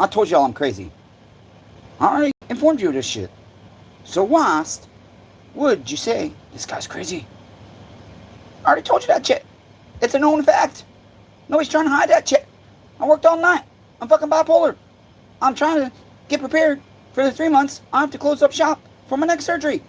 I told y'all I'm crazy. I already informed you of this shit. So why would you say this guy's crazy? I already told you that shit. It's a known fact. Nobody's trying to hide that shit. I worked all night. I'm fucking bipolar. I'm trying to get prepared for the 3 months I have to close up shop for my next surgery.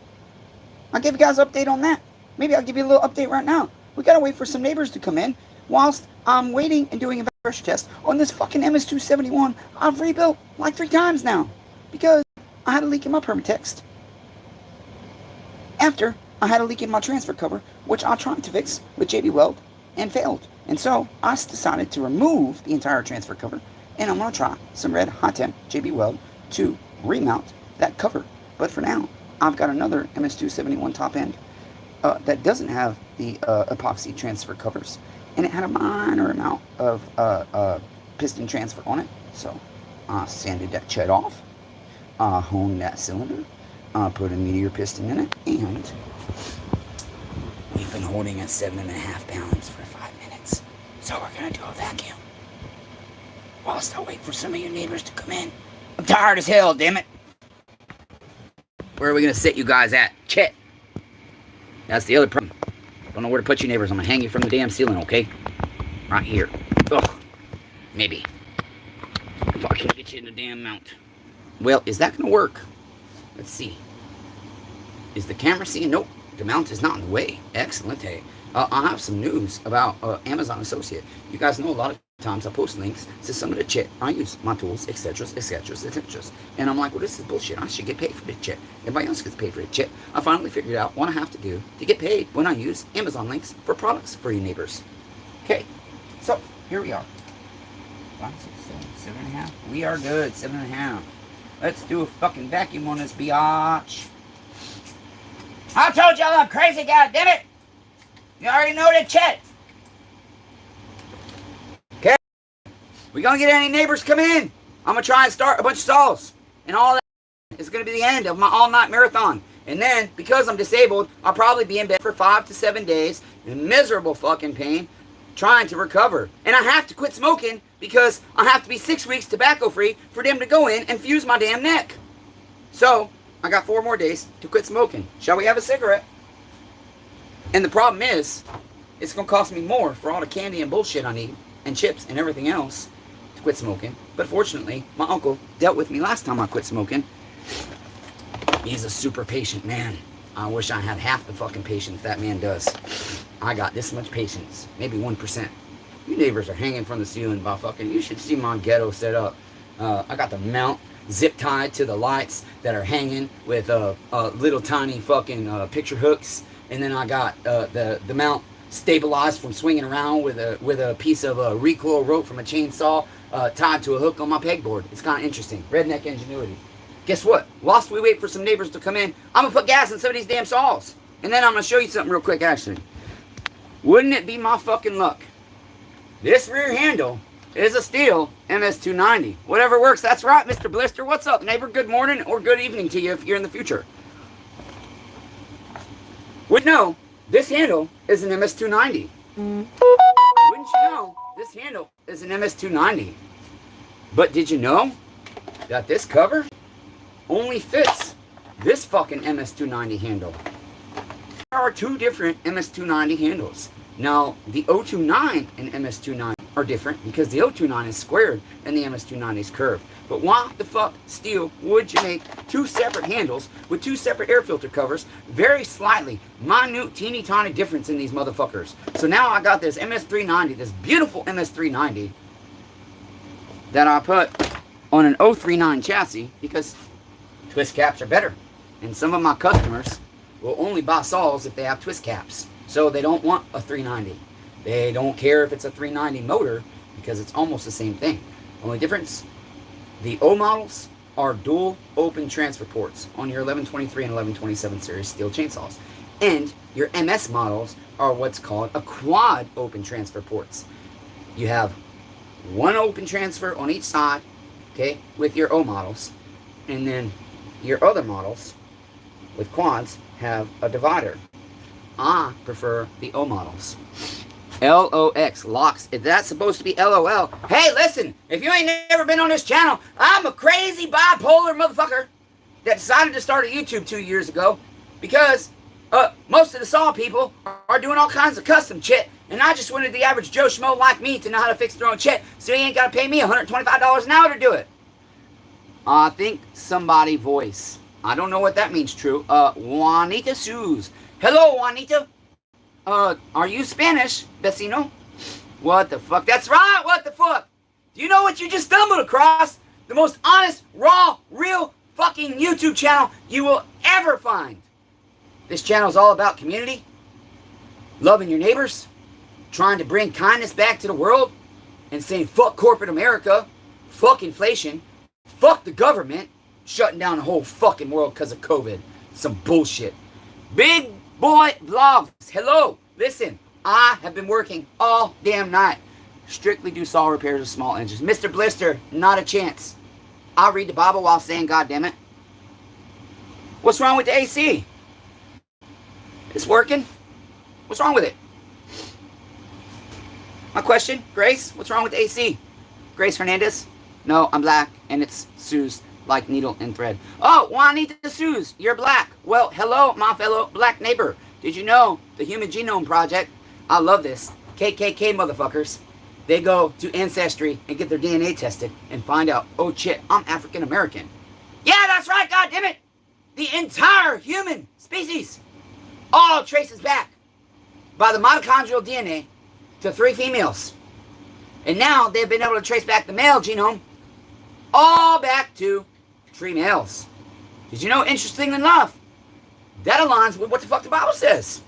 I'll give you guys an update on that. Maybe I'll give you a little update right now. We gotta wait for some neighbors to come in whilst I'm waiting and doing a pressure test on this fucking MS271 I've rebuilt like 3 times now because I had a leak in my permatext. After I had a leak in my transfer cover, which I tried to fix with JB Weld and failed. And so I decided to remove the entire transfer cover, and I'm going to try some red high temp JB Weld to remount that cover. But for now, I've got another MS271 top end that doesn't have the epoxy transfer covers, and it had a minor amount of piston transfer on it. So I sanded that shit off, I honed that cylinder, I put a meteor piston in it, and we've been holding at 7.5 pounds for 5 minutes. So we're gonna do a vacuum whilst I wait for some of your neighbors to come in. I'm tired as hell, damn it. Where are we gonna sit you guys at? Chet. That's the other problem. Don't know where to put you neighbors. I'm gonna hang you from the damn ceiling, okay? Right here. Ugh. Maybe. If I can get you in the damn mount. Well, is that gonna work? Let's see. Is the camera seeing? Nope. The mount is not in the way. Excellent. Hey, I have some news about Amazon Associate. You guys know a lot of times I post links to some of the shit I use, my tools, etc., etc., etc. And I'm like, well, this is bullshit. I should get paid for this shit. Everybody else gets paid for this shit. I finally figured out what I have to do to get paid when I use Amazon links for products for you neighbors. Okay, so here we are. 5, 6, 7, 7.5. We are good. 7.5. Let's do a fucking vacuum on this biatch. I told y'all I'm crazy, goddammit! You already know that shit. Okay. We gonna get any neighbors come in. I'm gonna try and start a bunch of stalls. And all that is gonna be the end of my all-night marathon. And then, because I'm disabled, I'll probably be in bed for 5 to 7 days in miserable fucking pain, trying to recover. And I have to quit smoking because I have to be 6 weeks tobacco-free for them to go in and fuse my damn neck. So, I got 4 more days to quit smoking. Shall we have a cigarette? And the problem is, it's going to cost me more for all the candy and bullshit I need, and chips and everything else, to quit smoking. But fortunately, my uncle dealt with me last time I quit smoking. He's a super patient man. I wish I had half the fucking patience that man does. I got this much patience. Maybe 1%. You neighbors are hanging from the ceiling by fucking... You should see my ghetto set up. I got the mount zip tied to the lights that are hanging with little tiny fucking picture hooks, and then I got the mount stabilized from swinging around with a piece of recoil rope from a chainsaw tied to a hook on my pegboard. It's kind of interesting. Redneck ingenuity. Guess what? Whilst we wait for some neighbors to come in, I'm gonna put gas in some of these damn saws, and then I'm gonna show you something real quick. Actually, wouldn't it be my fucking luck? This rear handle is a Stihl MS290. Whatever works, that's right, Mr. Blister. What's up, neighbor? Good morning or good evening to you if you're in the future. Would know, this handle is an MS290. Wouldn't you know, this handle is an MS290. But did you know that this cover only fits this fucking MS290 handle? There are 2 different MS290 handles. Now, the 029 and MS290 are different because the 029 is squared and the MS290 is curved. But why the fuck, Stihl, would you make 2 separate handles with 2 separate air filter covers? Very slightly, minute, teeny tiny difference in these motherfuckers. So now I got this MS390, this beautiful MS390 that I put on an 039 chassis because twist caps are better. And some of my customers will only buy saws if they have twist caps. So they don't want a 390. They don't care if it's a 390 motor because it's almost the same thing. Only difference, the O models are dual open transfer ports on your 1123 and 1127 series Stihl chainsaws. And your MS models are what's called a quad open transfer ports. You have 1 open transfer on each side, okay, with your O models. And then your other models with quads have a divider. I prefer the O models. LOX, locks. If that's supposed to be LOL. Hey, listen, if you ain't never been on this channel, I'm a crazy bipolar motherfucker that decided to start a YouTube 2 years ago because most of the Saw people are doing all kinds of custom shit, and I just wanted the average Joe Schmo like me to know how to fix their own shit, so he ain't got to pay me $125 an hour to do it. I think somebody voice. I don't know what that means, true. Juanita Suze. Hello, Juanita. Are you Spanish, vecino? What the fuck? That's right, what the fuck? Do you know what you just stumbled across? The most honest, raw, real fucking YouTube channel you will ever find. This channel is all about community, loving your neighbors, trying to bring kindness back to the world, and saying fuck corporate America, fuck inflation, fuck the government, shutting down the whole fucking world because of COVID. Some bullshit. Big Boy Vlogs. Hello. Listen, I have been working all damn night. Strictly do saw repairs of small engines. Mr. Blister, not a chance. I'll read the Bible while saying, God damn it. What's wrong with the AC? It's working. What's wrong with it? My question, Grace, what's wrong with the AC? Grace Hernandez? No, I'm black, and it's Suze, like needle and thread. Oh, Juanita Suze, you're black. Well, hello, my fellow black neighbor. Did you know the Human Genome Project? I love this. KKK motherfuckers. They go to Ancestry and get their DNA tested and find out, oh shit, I'm African American. Yeah, that's right, God damn it. The entire human species all traces back by the mitochondrial DNA to 3 females. And now they've been able to trace back the male genome all back to 3 males. Did you know, interestingly enough, that aligns with what the fuck the Bible says.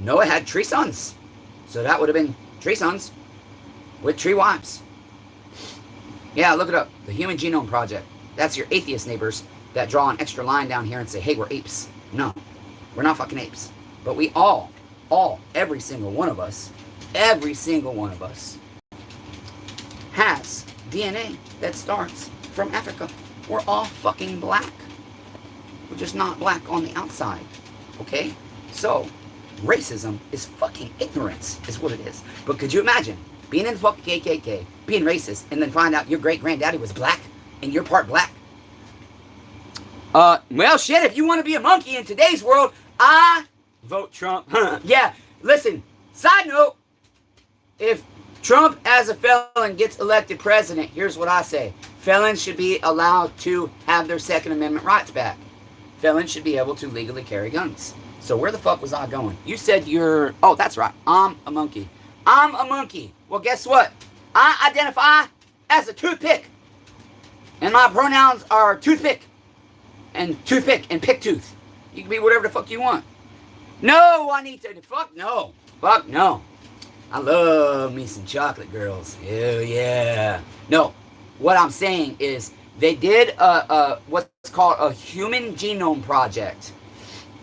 Noah had 3 sons. So that would have been 3 sons with 3 wives. Yeah, look it up. The Human Genome Project. That's your atheist neighbors that draw an extra line down here and say, hey, we're apes. No, we're not fucking apes. But we all, every single one of us has DNA that starts from Africa. We're all fucking black. We're just not black on the outside. Okay? So, racism is fucking ignorance, is what it is. But could you imagine being in the fucking KKK, being racist, and then find out your great-granddaddy was black, and you're part black? Well, shit, if you want to be a monkey in today's world, I vote Trump. Yeah, listen, side note, if Trump as a felon gets elected president, here's what I say. Felons should be allowed to have their Second Amendment rights back. Felons should be able to legally carry guns. So where the fuck was I going? You said you're... Oh, that's right. I'm a monkey. I'm a monkey. Well, guess what? I identify as a toothpick. And my pronouns are toothpick. And toothpick and pick tooth. You can be whatever the fuck you want. No, Juanita. Fuck no. Fuck no. I love me some chocolate girls. Hell yeah. No, what I'm saying is they did what's called a Human Genome Project.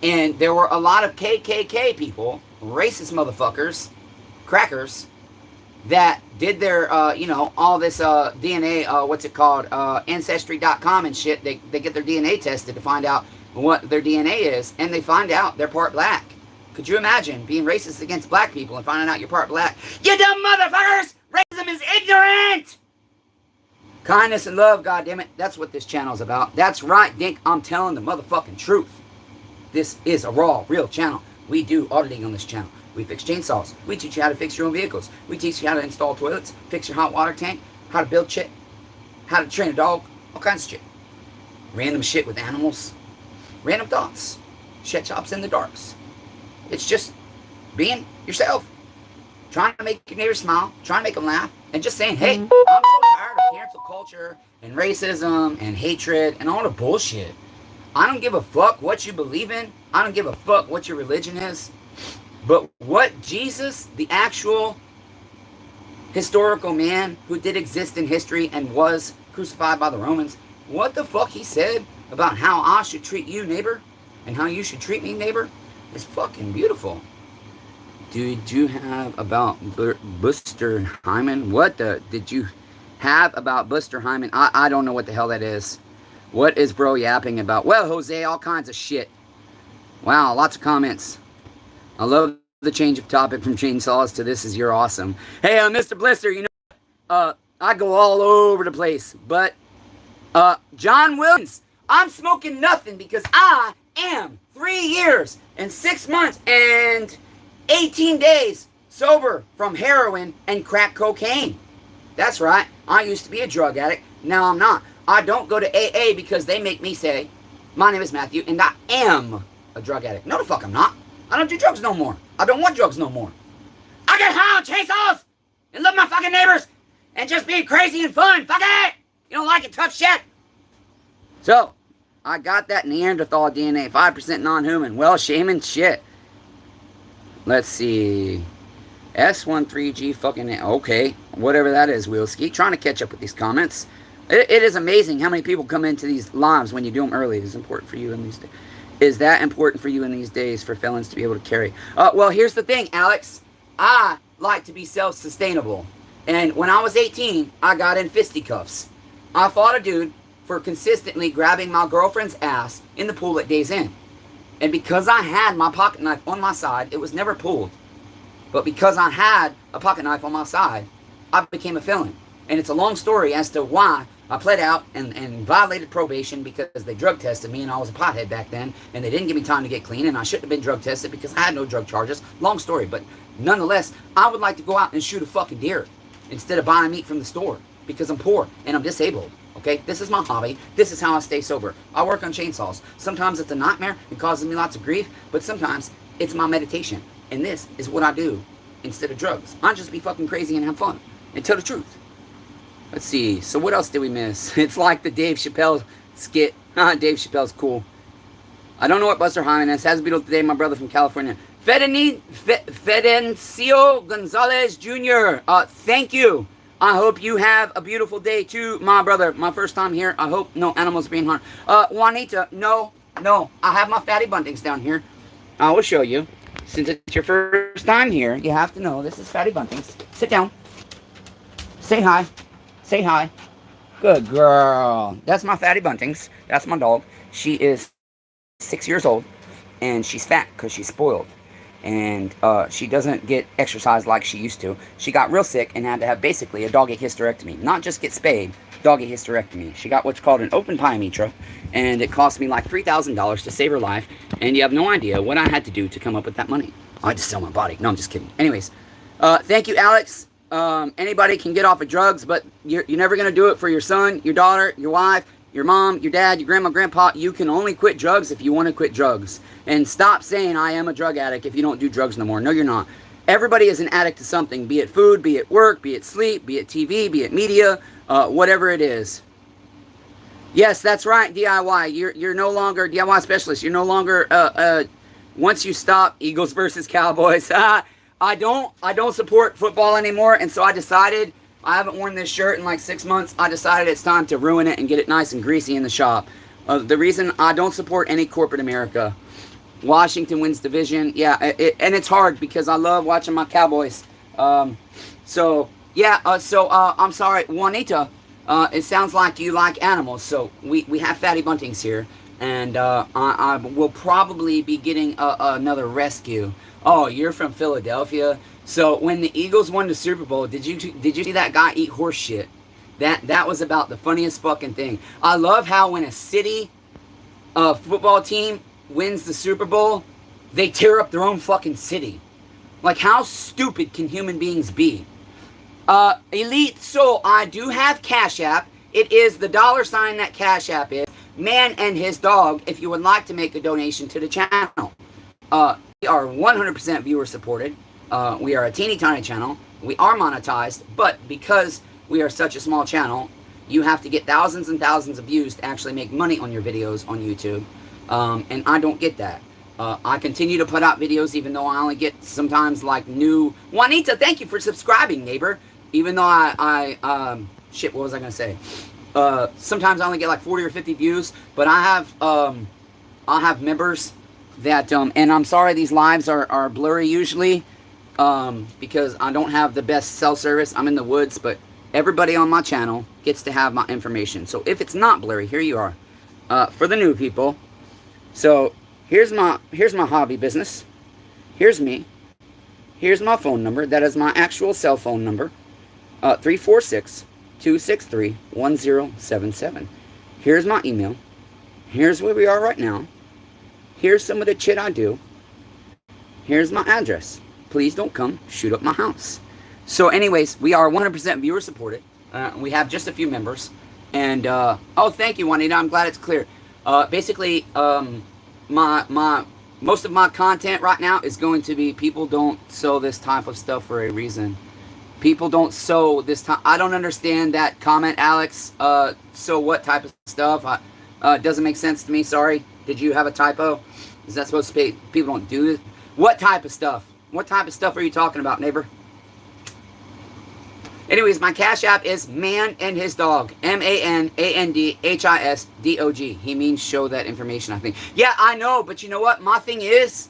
And there were a lot of KKK people, racist motherfuckers, crackers, that did their, all this DNA, what's it called, Ancestry.com and shit. They get their DNA tested to find out what their DNA is, and they find out they're part black. Could you imagine being racist against black people and finding out you're part black? You dumb motherfuckers! Racism is ignorant! Kindness and love, goddammit. That's what this channel's about. That's right, Dink. I'm telling the motherfucking truth. This is a raw, real channel. We do auditing on this channel. We fix chainsaws. We teach you how to fix your own vehicles. We teach you how to install toilets, fix your hot water tank, how to build shit, how to train a dog, all kinds of shit. Random shit with animals. Random thoughts. Shit chops in the darks. It's just being yourself. Trying to make your neighbors smile. Trying to make them laugh. And just saying, hey, I'm so tired of cancel culture and racism and hatred and all the bullshit. I don't give a fuck what you believe in. I don't give a fuck what your religion is. But what Jesus, the actual historical man who did exist in history and was crucified by the Romans, what the fuck he said about how I should treat you, neighbor, and how you should treat me, neighbor, is fucking beautiful. Did you have about Buster Hyman? What the did you have about Buster Hyman? I don't know what the hell that is. What is bro yapping about? Well, Jose, all kinds of shit. Wow, lots of comments. I love the change of topic from chainsaws to this is you're awesome. Hey, Mr. Blister, I go all over the place, but John Williams, I'm smoking nothing because I am 3 years and 6 months and 18 days sober from heroin and crack cocaine. That's right, I used to be a drug addict, now I'm not. I don't go to AA because they make me say, my name is Matthew and I am a drug addict. No the fuck I'm not. I don't do drugs no more. I don't want drugs no more. I get high on chainsaws and love my fucking neighbors and just be crazy and fun. Fuck it! You don't like it, tough shit. So, I got that Neanderthal DNA, 5% non-human. Well, shaming shit. Let's see. S13G fucking... Okay, whatever that is, Wheelski. Trying to catch up with these comments. It is amazing how many people come into these lives when you do them early. It is important for you in these days. Is that important for you in these days for felons to be able to carry? Well, here's the thing, Alex. I like to be self-sustainable. And when I was 18, I got in fisticuffs. I fought a dude for consistently grabbing my girlfriend's ass in the pool at Days Inn. And because I had my pocket knife on my side, it was never pulled. But because I had a pocket knife on my side, I became a felon. And it's a long story as to why I pled out and violated probation because they drug tested me and I was a pothead back then and they didn't give me time to get clean and I shouldn't have been drug tested because I had no drug charges. Long story, but nonetheless, I would like to go out and shoot a fucking deer instead of buying meat from the store because I'm poor and I'm disabled. Okay, this is my hobby. This is how I stay sober. I work on chainsaws. Sometimes it's a nightmare. It causes me lots of grief, but sometimes it's my meditation. And this is what I do instead of drugs. I just be fucking crazy and have fun and tell the truth. Let's see. So what else did we miss? It's like the Dave Chappelle skit. Dave Chappelle's cool. I don't know what Buster Hyman is. Has a beautiful day, my brother from California. Fedencio Gonzalez Jr. Thank you. I hope you have a beautiful day too, my brother. My first time here. I hope no animals are being harmed. Juanita, no. I have my fatty buntings down here. I will show you. Since it's your first time here, you have to know this is fatty buntings. Sit down. Say hi. Say hi. Good girl. That's my fatty buntings. That's my dog. She is 6 years old, and she's fat because she's spoiled. And she doesn't get exercise like she used to. She got real sick and had to have basically a doggy hysterectomy. Not just get spayed, doggy hysterectomy. She got what's called an open pyometra, and it cost me like $3,000 to save her life. And you have no idea what I had to do to come up with that money. I had to sell my body. No, I'm just kidding. Anyways, thank you, Alex. Anybody can get off of drugs, but you're never going to do it for your son, your daughter, your wife, your mom, your dad, your grandma, grandpa. You can only quit drugs if you want to quit drugs. And stop saying I am a drug addict if you don't do drugs no more. No, you're not. Everybody is an addict to something, be it food, be it work, be it sleep, be it TV, be it media, whatever it is. Yes, that's right, DIY. You're no longer DIY specialist. You're no longer, once you stop, Eagles versus Cowboys. I don't support football anymore, and so I decided, I haven't worn this shirt in like 6 months, I decided it's time to ruin it and get it nice and greasy in the shop. The reason I don't support any corporate America. Washington wins division, yeah, and it's hard because I love watching my Cowboys. I'm sorry, Juanita, it sounds like you like animals, so we have fatty buntings here, and I will probably be getting another rescue. Oh, you're from Philadelphia. So when the Eagles won the Super Bowl, did you see that guy eat horse shit? That was about the funniest fucking thing. I love how when a city football team wins the Super Bowl, they tear up their own fucking city. Like, how stupid can human beings be? Elite Soul, I do have Cash App. It is the $ that Cash App is. Man and his dog, if you would like to make a donation to the channel. We are 100% viewer supported. We are a teeny tiny channel. We are monetized, but because we are such a small channel, you have to get thousands and thousands of views to actually make money on your videos on YouTube. And I don't get that. I continue to put out videos even though I only get sometimes like new... Juanita, thank you for subscribing, neighbor. Even though shit, what was I going to say? Sometimes I only get like 40 or 50 views, but I have members that, and I'm sorry these lives are blurry usually, because I don't have the best cell service. I'm in the woods, but everybody on my channel gets to have my information. So if it's not blurry, here you are. For the new people. So here's my hobby business. Here's me. Here's my phone number. That is my actual cell phone number. 346-263-1077. Here's my email. Here's where we are right now. Here's some of the shit I do. Here's my address. Please don't come shoot up my house. So anyways, we are 100% viewer supported. We have just a few members. And, oh, thank you, Juanita. I'm glad it's clear. Basically, most of my content right now is going to be people don't sow this type of stuff for a reason. People don't sow this time. I don't understand that comment, Alex. So what type of stuff? It doesn't make sense to me. Sorry. Did you have a typo? Is that supposed to be people don't do this? What type of stuff? What type of stuff are you talking about, neighbor? Anyways, my Cash App is Man and His Dog. MANANDHISDOG. He means show that information, I think. Yeah, I know, but you know what? My thing is,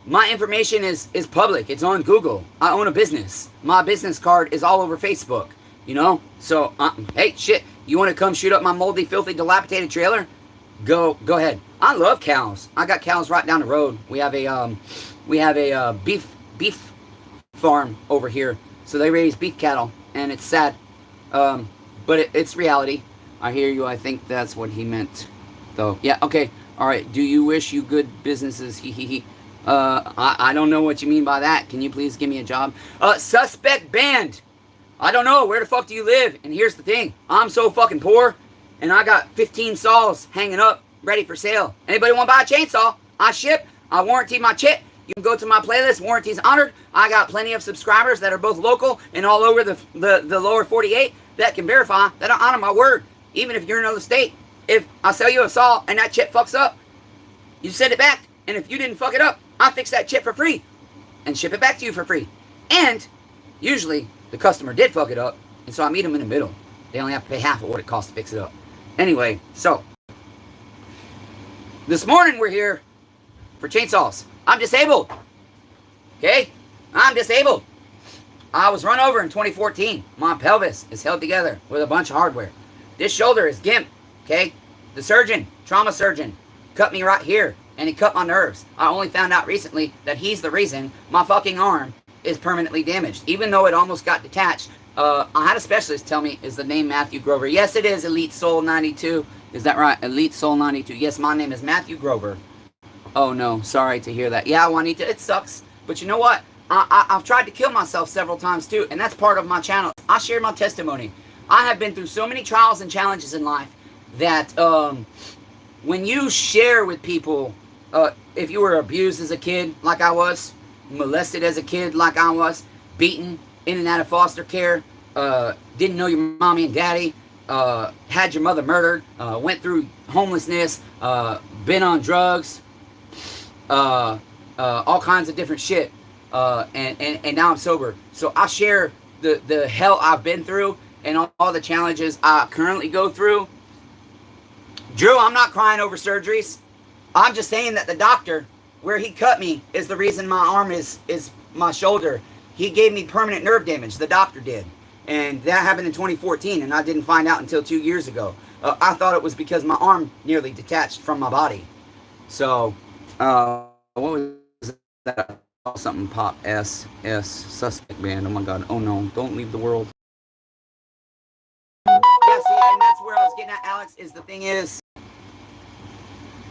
my information is public. It's on Google. I own a business. My business card is all over Facebook. You know? So, hey, shit. You want to come shoot up my moldy, filthy, dilapidated trailer? Go ahead. I love cows. I got cows right down the road. We have a beef farm over here. So they raise beef cattle, and it's sad. But it's reality. I hear you. I think that's what he meant, though. Yeah, okay. All right. Do you wish you good businesses? I don't know what you mean by that. Can you please give me a job? Suspect banned. I don't know. Where the fuck do you live? And here's the thing. I'm so fucking poor, and I got 15 saws hanging up, ready for sale. Anybody want to buy a chainsaw? I ship. I warranty my shit. You can go to my playlist, Warranties Honored. I got plenty of subscribers that are both local and all over the lower 48 that can verify that I honor my word. Even if you're in another state, if I sell you a saw and that chip fucks up, you send it back. And if you didn't fuck it up, I fix that chip for free and ship it back to you for free. And usually the customer did fuck it up, and so I meet them in the middle. They only have to pay half of what it costs to fix it up. Anyway, so this morning we're here for chainsaws. I'm disabled. Okay? I'm disabled. I was run over in 2014. My pelvis is held together with a bunch of hardware. This shoulder is gimp. Okay? The surgeon, trauma surgeon, cut me right here, and he cut my nerves. I only found out recently that he's the reason my fucking arm is permanently damaged, even though it almost got detached. I had a specialist tell me, is the name Matthew Grover? Yes, it is, Elite Soul 92. Is that right? Elite Soul 92. Yes, my name is Matthew Grover. Oh, no. Sorry to hear that. Yeah, Juanita, it sucks. But you know what? I've tried to kill myself several times, too, and that's part of my channel. I share my testimony. I have been through so many trials and challenges in life that when you share with people, if you were abused as a kid, like I was, molested as a kid, like I was, beaten in and out of foster care, didn't know your mommy and daddy, had your mother murdered, went through homelessness, been on drugs, all kinds of different shit, and now I'm sober. So I share the hell I've been through and all the challenges I currently go through. Drew, I'm not crying over surgeries. I'm just saying that the doctor, where he cut me, is the reason my arm is my shoulder. He gave me permanent nerve damage, the doctor did. And that happened in 2014, and I didn't find out until 2 years ago. I thought it was because my arm nearly detached from my body. So, what was that? Something pop, S, suspect band. Oh my God. Oh no, don't leave the world. Yeah, see, and that's where I was getting at, Alex, is the thing is,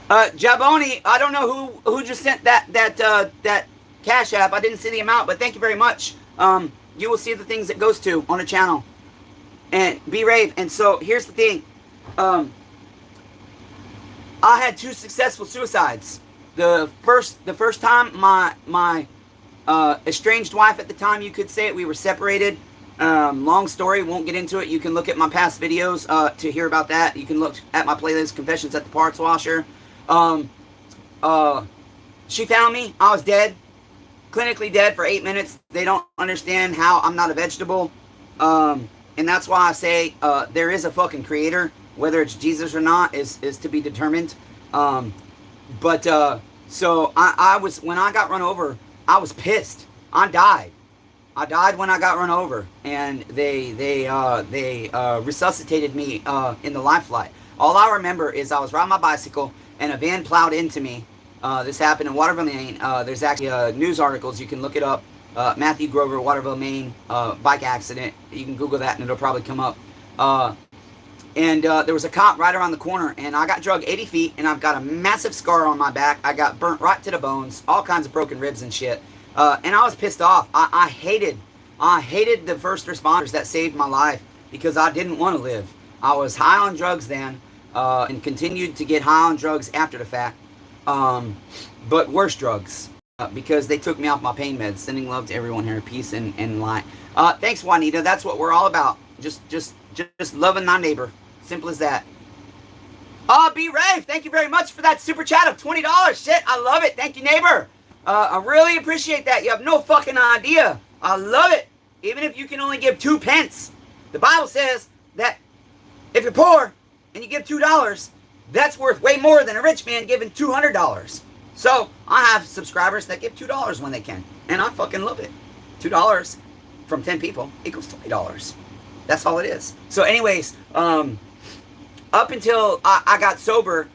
Jaboni, I don't know who just sent that Cash App. I didn't see the amount, but thank you very much. You will see the things it goes to on the channel. And be brave. And so here's the thing. I had 2 successful suicides. The first time, my estranged wife at the time, you could say it, we were separated. Long story, won't get into it. You can look at my past videos to hear about that. You can look at my playlist, Confessions at the Parts Washer. She found me. I was dead. Clinically dead for 8 minutes. They don't understand how I'm not a vegetable. And that's why I say there is a fucking creator. Whether it's Jesus or not is to be determined. So I was, when I got run over, I was pissed. I died. I died when I got run over, and they resuscitated me in the life flight. All I remember is I was riding my bicycle, and a van plowed into me. This happened in Waterville, Maine. There's actually news articles. You can look it up. Matthew Grover, Waterville, Maine, bike accident. You can Google that and it'll probably come up. And there was a cop right around the corner, and I got drugged 80 feet, and I've got a massive scar on my back. I got burnt right to the bones, all kinds of broken ribs and shit. And I was pissed off. I hated the first responders that saved my life because I didn't want to live. I was high on drugs then, and continued to get high on drugs after the fact, but worse drugs. Because they took me off my pain meds. Sending love to everyone here. Peace and light. Thanks, Juanita. That's what we're all about. Just loving thy neighbor. Simple as that. B. Rave, thank you very much for that super chat of $20. Shit, I love it. Thank you, neighbor. I really appreciate that. You have no fucking idea. I love it. Even if you can only give 2 pence. The Bible says that if you're poor and you give $2, that's worth way more than a rich man giving $200. So, I have subscribers that give $2 when they can. And I fucking love it. $2 from 10 people equals $20. That's all it is. So anyways, up until I got sober,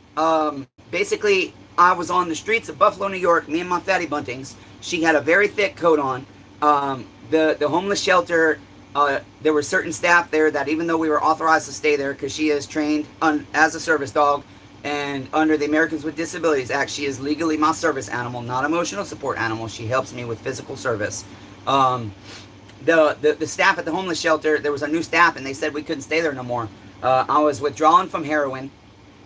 basically I was on the streets of Buffalo, New York, me and my fatty buntings. She had a very thick coat on. The homeless shelter, there were certain staff there that even though we were authorized to stay there because she is trained as a service dog, and under the Americans with Disabilities Act, she is legally my service animal, not emotional support animal. She helps me with physical service. The staff at the homeless shelter, there was a new staff, and they said we couldn't stay there no more. I was withdrawing from heroin,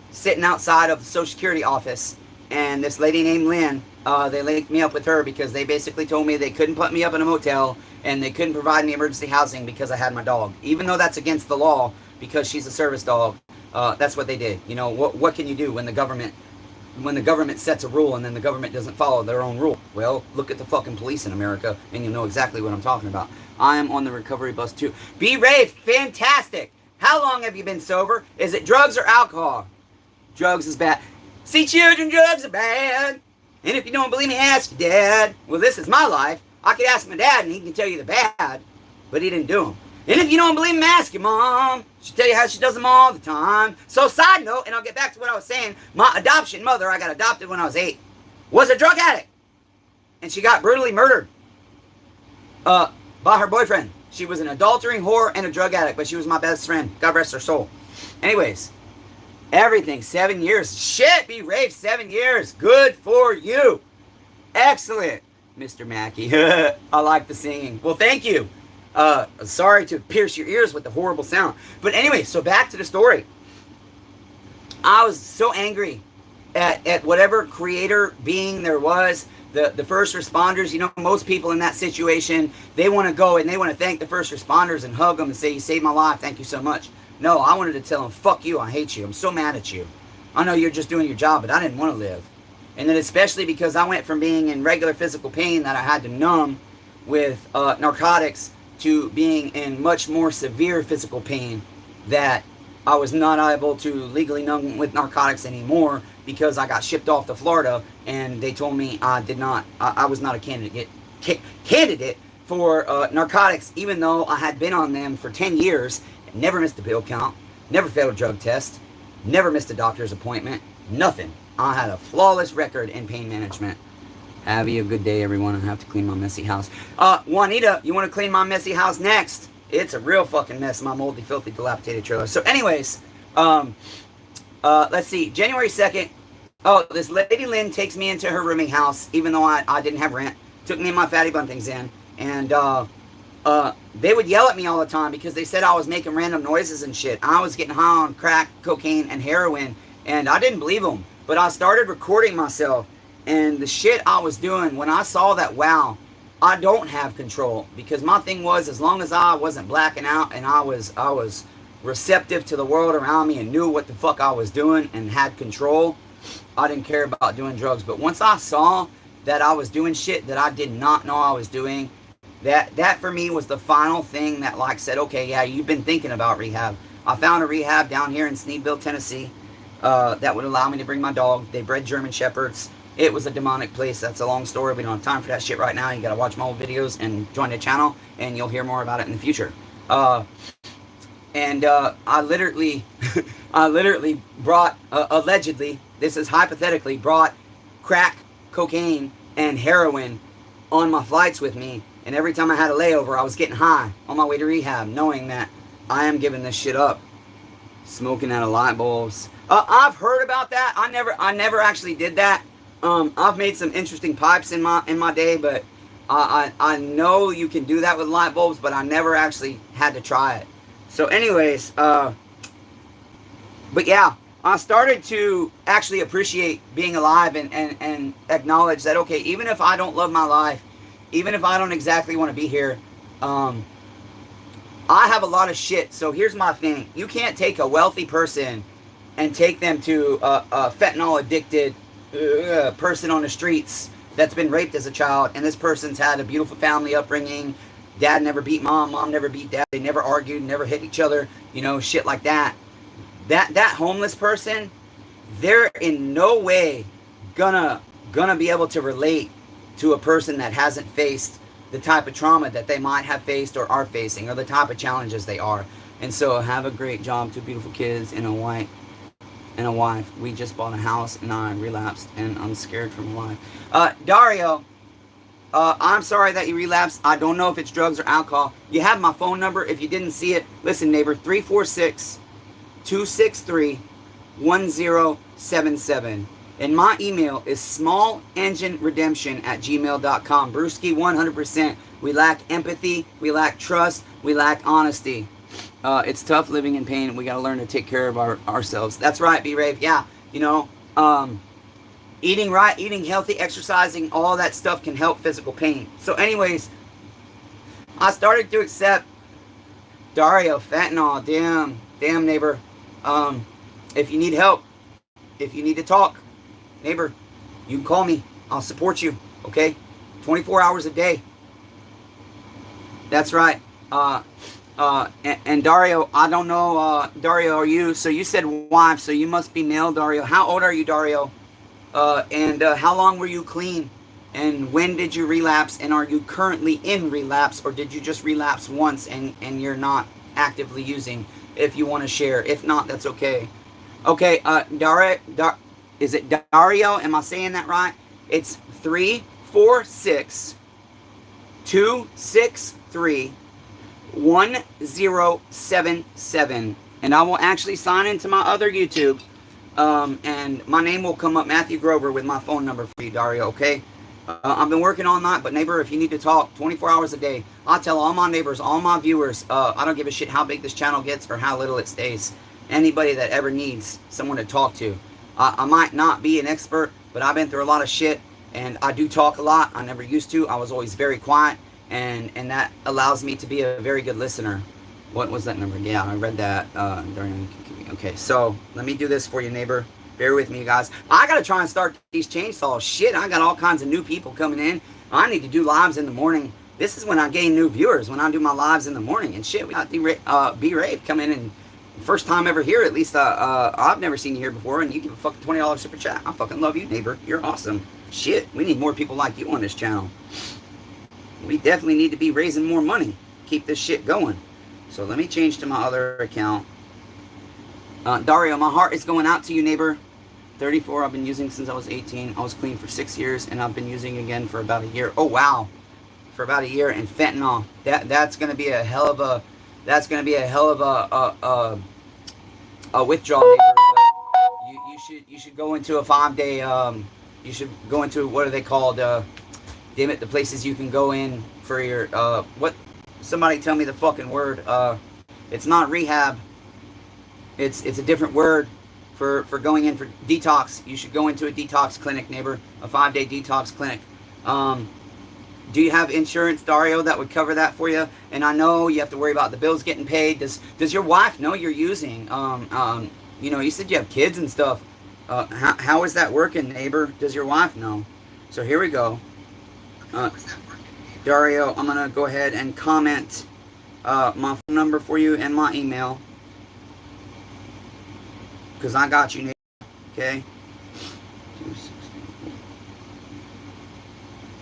sitting outside of the Social Security office, and this lady named Lynn, they linked me up with her because they basically told me they couldn't put me up in a motel, and they couldn't provide me emergency housing because I had my dog. Even though that's against the law, because she's a service dog, that's what they did. You know, what can you do when the government sets a rule and then the government doesn't follow their own rule? Well, look at the fucking police in America and you'll know exactly what I'm talking about. I am on the recovery bus too. B-Rave, fantastic. How long have you been sober? Is it drugs or alcohol? Drugs is bad. See, children, drugs are bad. And if you don't believe me, ask your dad. Well, this is my life. I could ask my dad and he can tell you the bad, but he didn't do them. And if you don't believe me, ask your mom. She'll tell you how she does them all the time. So, side note, and I'll get back to what I was saying, my adoption mother, I got adopted when I was 8, was a drug addict. And she got brutally murdered by her boyfriend. She was an adultering whore and a drug addict, but she was my best friend. God rest her soul. Anyways, everything, 7 years. Shit, B-Rave, 7 years. Good for you. Excellent, Mr. Mackey. I like the singing. Well, thank you. Sorry to pierce your ears with the horrible sound. But anyway, so back to the story. I was so angry at whatever creator being there was. The first responders, you know, most people in that situation, they want to go and they want to thank the first responders and hug them and say, you saved my life, thank you so much. No, I wanted to tell them, fuck you, I hate you, I'm so mad at you. I know you're just doing your job, but I didn't want to live. And then especially because I went from being in regular physical pain that I had to numb with narcotics to being in much more severe physical pain that I was not able to legally numb with narcotics anymore because I got shipped off to Florida and they told me I was not a candidate for narcotics, even though I had been on them for 10 years, never missed a pill count, never failed a drug test, never missed a doctor's appointment, nothing. I had a flawless record in pain management. Have you a good day, everyone. I have to clean my messy house. Juanita, you want to clean my messy house next? It's a real fucking mess, my moldy, filthy, dilapidated trailer. So anyways, let's see. January 2nd. Oh, this lady Lynn takes me into her rooming house, even though I didn't have rent. Took me and my fatty buntings in. And they would yell at me all the time because they said I was making random noises and shit. I was getting high on crack, cocaine, and heroin. And I didn't believe them. But I started recording myself. And the shit I was doing, when I saw that, wow, I don't have control. Because my thing was, as long as I wasn't blacking out and I was receptive to the world around me and knew what the fuck I was doing and had control, I didn't care about doing drugs. But once I saw that I was doing shit that I did not know I was doing, that for me was the final thing that like said, okay, yeah, you've been thinking about rehab. I found a rehab down here in Sneedville, Tennessee, that would allow me to bring my dog. They bred German Shepherds. It was a demonic place. That's a long story. We don't have time for that shit right now. You gotta watch my old videos and join the channel, and you'll hear more about it in the future. I literally, brought, allegedly, this is hypothetically, brought crack, cocaine, and heroin on my flights with me And every time I had a layover, I was getting high on my way to rehab, knowing that I am giving this shit up. Smoking out of light bulbs. I've heard about that. I never actually did that. I've made some interesting pipes in my day, but I know you can do that with light bulbs, but I never actually had to try it. So anyways, but yeah, I started to actually appreciate being alive and acknowledge that, okay, even if I don't love my life, even if I don't exactly want to be here, I have a lot of shit. So here's my thing. You can't take a wealthy person and take them to a fentanyl addicted person on the streets that's been raped as a child, and this person's had a beautiful family upbringing. Dad never beat mom, mom never beat dad, they never argued, never hit each other, you know, shit like that. That homeless person, they're in no way gonna be able to relate to a person that hasn't faced the type of trauma that they might have faced or are facing, or the type of challenges they are. And so, have a great job, 2 beautiful kids and a wife. We just bought a house and I relapsed and I'm scared for my life. Dario, I'm sorry that you relapsed. I don't know if it's drugs or alcohol. You have my phone number. If you didn't see it, listen, neighbor, 346-263-1077. And my email is smallengineredemption@gmail.com. Brewski, 100%. We lack empathy. We lack trust. We lack honesty. It's tough living in pain. We got to learn to take care of ourselves. That's right, B-Rave. Yeah, you know, eating right, eating healthy, exercising, all that stuff can help physical pain. So anyways, I started to accept Dario, fentanyl. Damn, neighbor. If you need help, if you need to talk, neighbor, you can call me. I'll support you, okay? 24 hours a day. That's right. And Dario, I don't know, Dario, are you, so you said wife, so you must be male, Dario. How old are you, Dario? And how long were you clean? And when did you relapse? And are you currently in relapse, or did you just relapse once and you're not actively using? If you want to share. If not, that's okay. Okay, is it Dario? Am I saying that right? It's 346-263-1077. And I will actually sign into my other YouTube. And my name will come up, Matthew Grover, with my phone number for you, Dario, okay? I've been working all night, but neighbor, if you need to talk 24 hours a day, I'll tell all my neighbors, all my viewers, I don't give a shit how big this channel gets or how little it stays. Anybody that ever needs someone to talk to. I might not be an expert, but I've been through a lot of shit, and I do talk a lot. I never used to. I was always very quiet, and that allows me to be a very good listener. What was that number? Yeah, I read that. Okay, so let me do this for you, neighbor. Bear with me, you guys. I got to try and start these chainsaws. Shit, I got all kinds of new people coming in. I need to do lives in the morning. This is when I gain new viewers, when I do my lives in the morning. And shit, we got B-Rave come in, and first time ever here, at least I've never seen you here before, and you give a fucking $20 super chat. I fucking love you, neighbor. You're awesome. Shit, we need more people like you on this channel. We definitely need to be raising more money. Keep this shit going. So let me change to my other account. Dario, my heart is going out to you, neighbor. 34, I've been using since I was 18. I was clean for 6 years, and I've been using again for about a year. Oh, wow. For about a year. And fentanyl. That's going to be a hell of a... That's going to be a hell of a withdrawal, neighbor. But you should go into a 5-day... you should go into... What are they called? Damn it, the places you can go in for your... what? Somebody tell me the fucking word. It's not rehab. It's a different word for going in for detox. You should go into a detox clinic, neighbor. A 5-day detox clinic. Do you have insurance, Dario, that would cover that for you? And I know you have to worry about the bills getting paid. Does your wife know you're using? You know, you said you have kids and stuff. How is that working, neighbor? Does your wife know? So here we go. Dario, I'm going to go ahead and comment my phone number for you and my email. Because I got you, neighbor. Okay?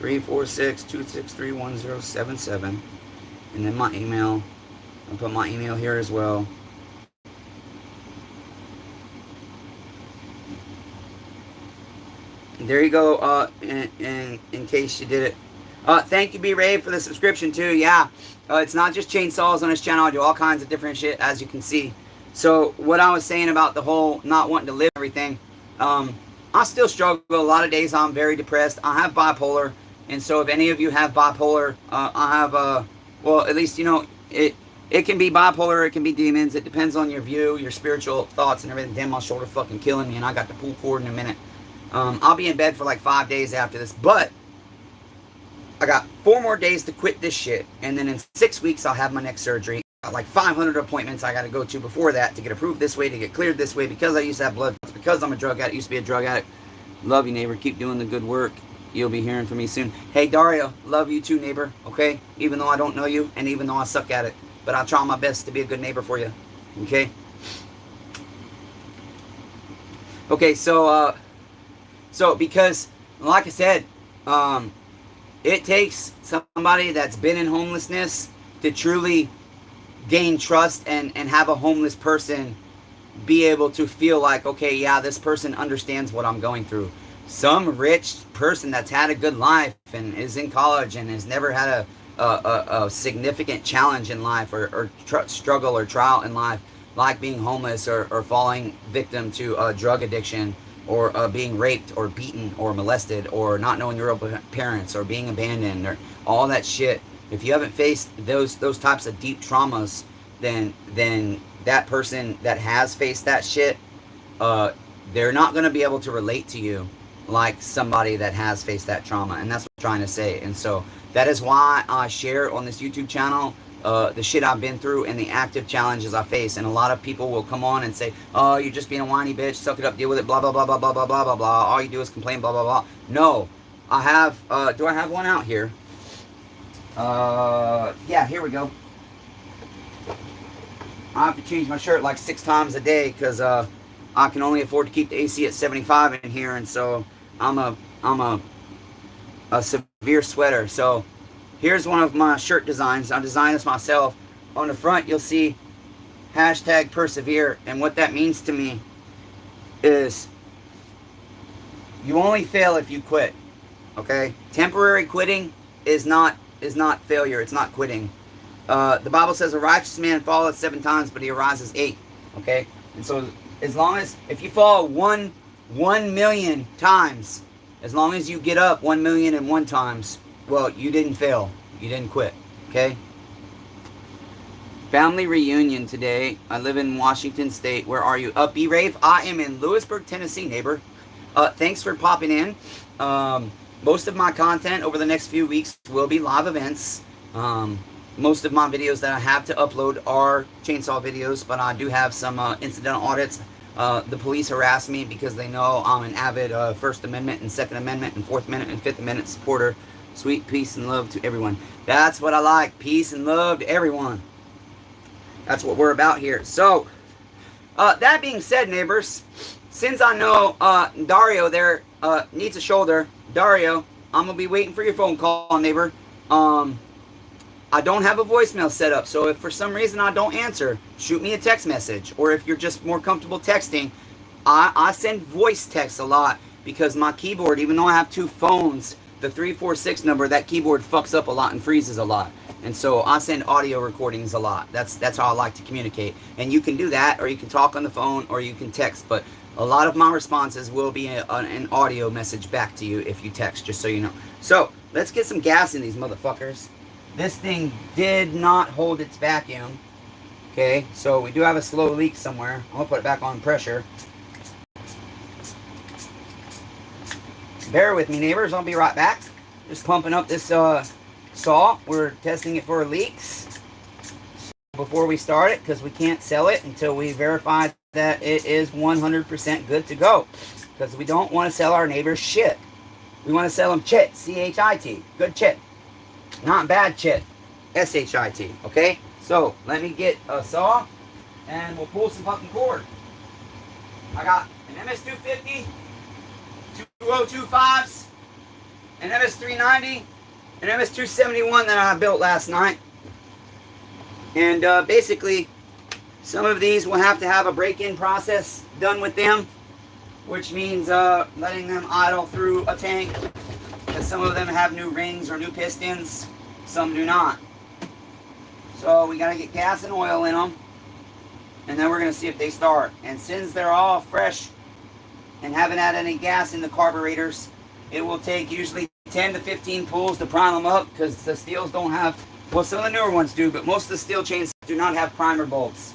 346-263-1077. And then my email. I'll put my email here as well. There you go. In case you did it. Thank you, B-Ray, for the subscription, too. Yeah, it's not just chainsaws on this channel. I do all kinds of different shit, as you can see. So, what I was saying about the whole not wanting to live everything, I still struggle. A lot of days I'm very depressed. I have bipolar, and so if any of you have bipolar, I have, well, at least, you know, it can be bipolar, it can be demons. It depends on your view, your spiritual thoughts and everything. Damn, my shoulder fucking killing me, and I got the pull cord in a minute. I'll be in bed for like 5 days after this, but I got 4 more days to quit this shit, and then in 6 weeks I'll have my next surgery. Got like 500 appointments I got to go to before that to get approved this way, to get cleared this way, because I used to have blood, because I'm a drug addict, used to be a drug addict. Love you, neighbor. Keep doing the good work. You'll be hearing from me soon. Hey, Dario, love you too, neighbor, okay? Even though I don't know you, and even though I suck at it, but I'll try my best to be a good neighbor for you, okay? Okay, so because, like I said, it takes somebody that's been in homelessness to truly gain trust and have a homeless person be able to feel like, okay, yeah, this person understands what I'm going through. Some rich person that's had a good life and is in college and has never had a significant challenge in life or struggle or trial in life, like being homeless or falling victim to drug addiction, or being raped or beaten or molested, or not knowing your own parents, or being abandoned, or all that shit. If you haven't faced those types of deep traumas, then that person that has faced that shit, they're not going to be able to relate to you like somebody that has faced that trauma. And that's what I'm trying to say. And so that is why I share on this YouTube channel the shit I've been through and the active challenges I face. And a lot of people will come on and say, oh, you're just being a whiny bitch, suck it up, deal with it, blah, blah, blah, blah, blah, blah, blah, blah, blah. All you do is complain, blah, blah, blah. No, I have, do I have one out here? Yeah, here we go. I have to change my shirt like 6 times a day because I can only afford to keep the AC at 75 in here, and so I'm a severe sweater. So here's one of my shirt designs. I designed this myself. On the front, you'll see hashtag persevere, and what that means to me is you only fail if you quit. Okay, temporary quitting is not failure. It's not quitting. The Bible says a righteous man falleth 7 times, but he arises 8. Okay, and so as long as, if you fall 1 million times, as long as you get up 1,000,001 times, well, you didn't fail. You didn't quit. Okay. Family reunion today. I live in Washington State. Where are you? B-Rave. I am in Lewisburg, Tennessee, neighbor. Thanks for popping in. Most of my content over the next few weeks will be live events. Most of my videos that I have to upload are chainsaw videos, but I do have some incidental audits. The police harass me because they know I'm an avid First Amendment and Second Amendment and Fourth Amendment and Fifth Amendment supporter. Sweet peace and love to everyone. That's what I like. Peace and love to everyone. That's what we're about here. So, that being said, neighbors, since I know Dario there needs a shoulder, Dario, I'm going to be waiting for your phone call, neighbor. I don't have a voicemail set up, so if for some reason I don't answer, shoot me a text message. Or if you're just more comfortable texting, I send voice texts a lot because my keyboard, even though I have 2 phones, the 346 number, that keyboard fucks up a lot and freezes a lot. And so I send audio recordings a lot. That's how I like to communicate. And you can do that, or you can talk on the phone, or you can text. But a lot of my responses will be an audio message back to you if you text, just so you know. So, let's get some gas in these motherfuckers. This thing did not hold its vacuum. Okay, so we do have a slow leak somewhere. I'm going to put it back on pressure. Bear with me, neighbors. I'll be right back. Just pumping up this saw. We're testing it for leaks before we start it, because we can't sell it until we verify that it is 100% good to go. Because we don't want to sell our neighbors shit. We want to sell them chit. C-H-I-T. Good chit. Not bad chit. S-H-I-T. Okay? So, let me get a saw, and we'll pull some fucking cord. I got an MS-250, 2025s, an MS-390, an MS-271 that I built last night. And basically, some of these will have to have a break-in process done with them, which means letting them idle through a tank. because some of them have new rings or new pistons, some do not. So we got to get gas and oil in them, and then we're going to see if they start. And since they're all fresh and haven't had any gas in the carburetors, it will take usually 10 to 15 pulls to prime them up, because the Stihls don't have, well, some of the newer ones do, but most of the Stihl chains do not have primer bolts.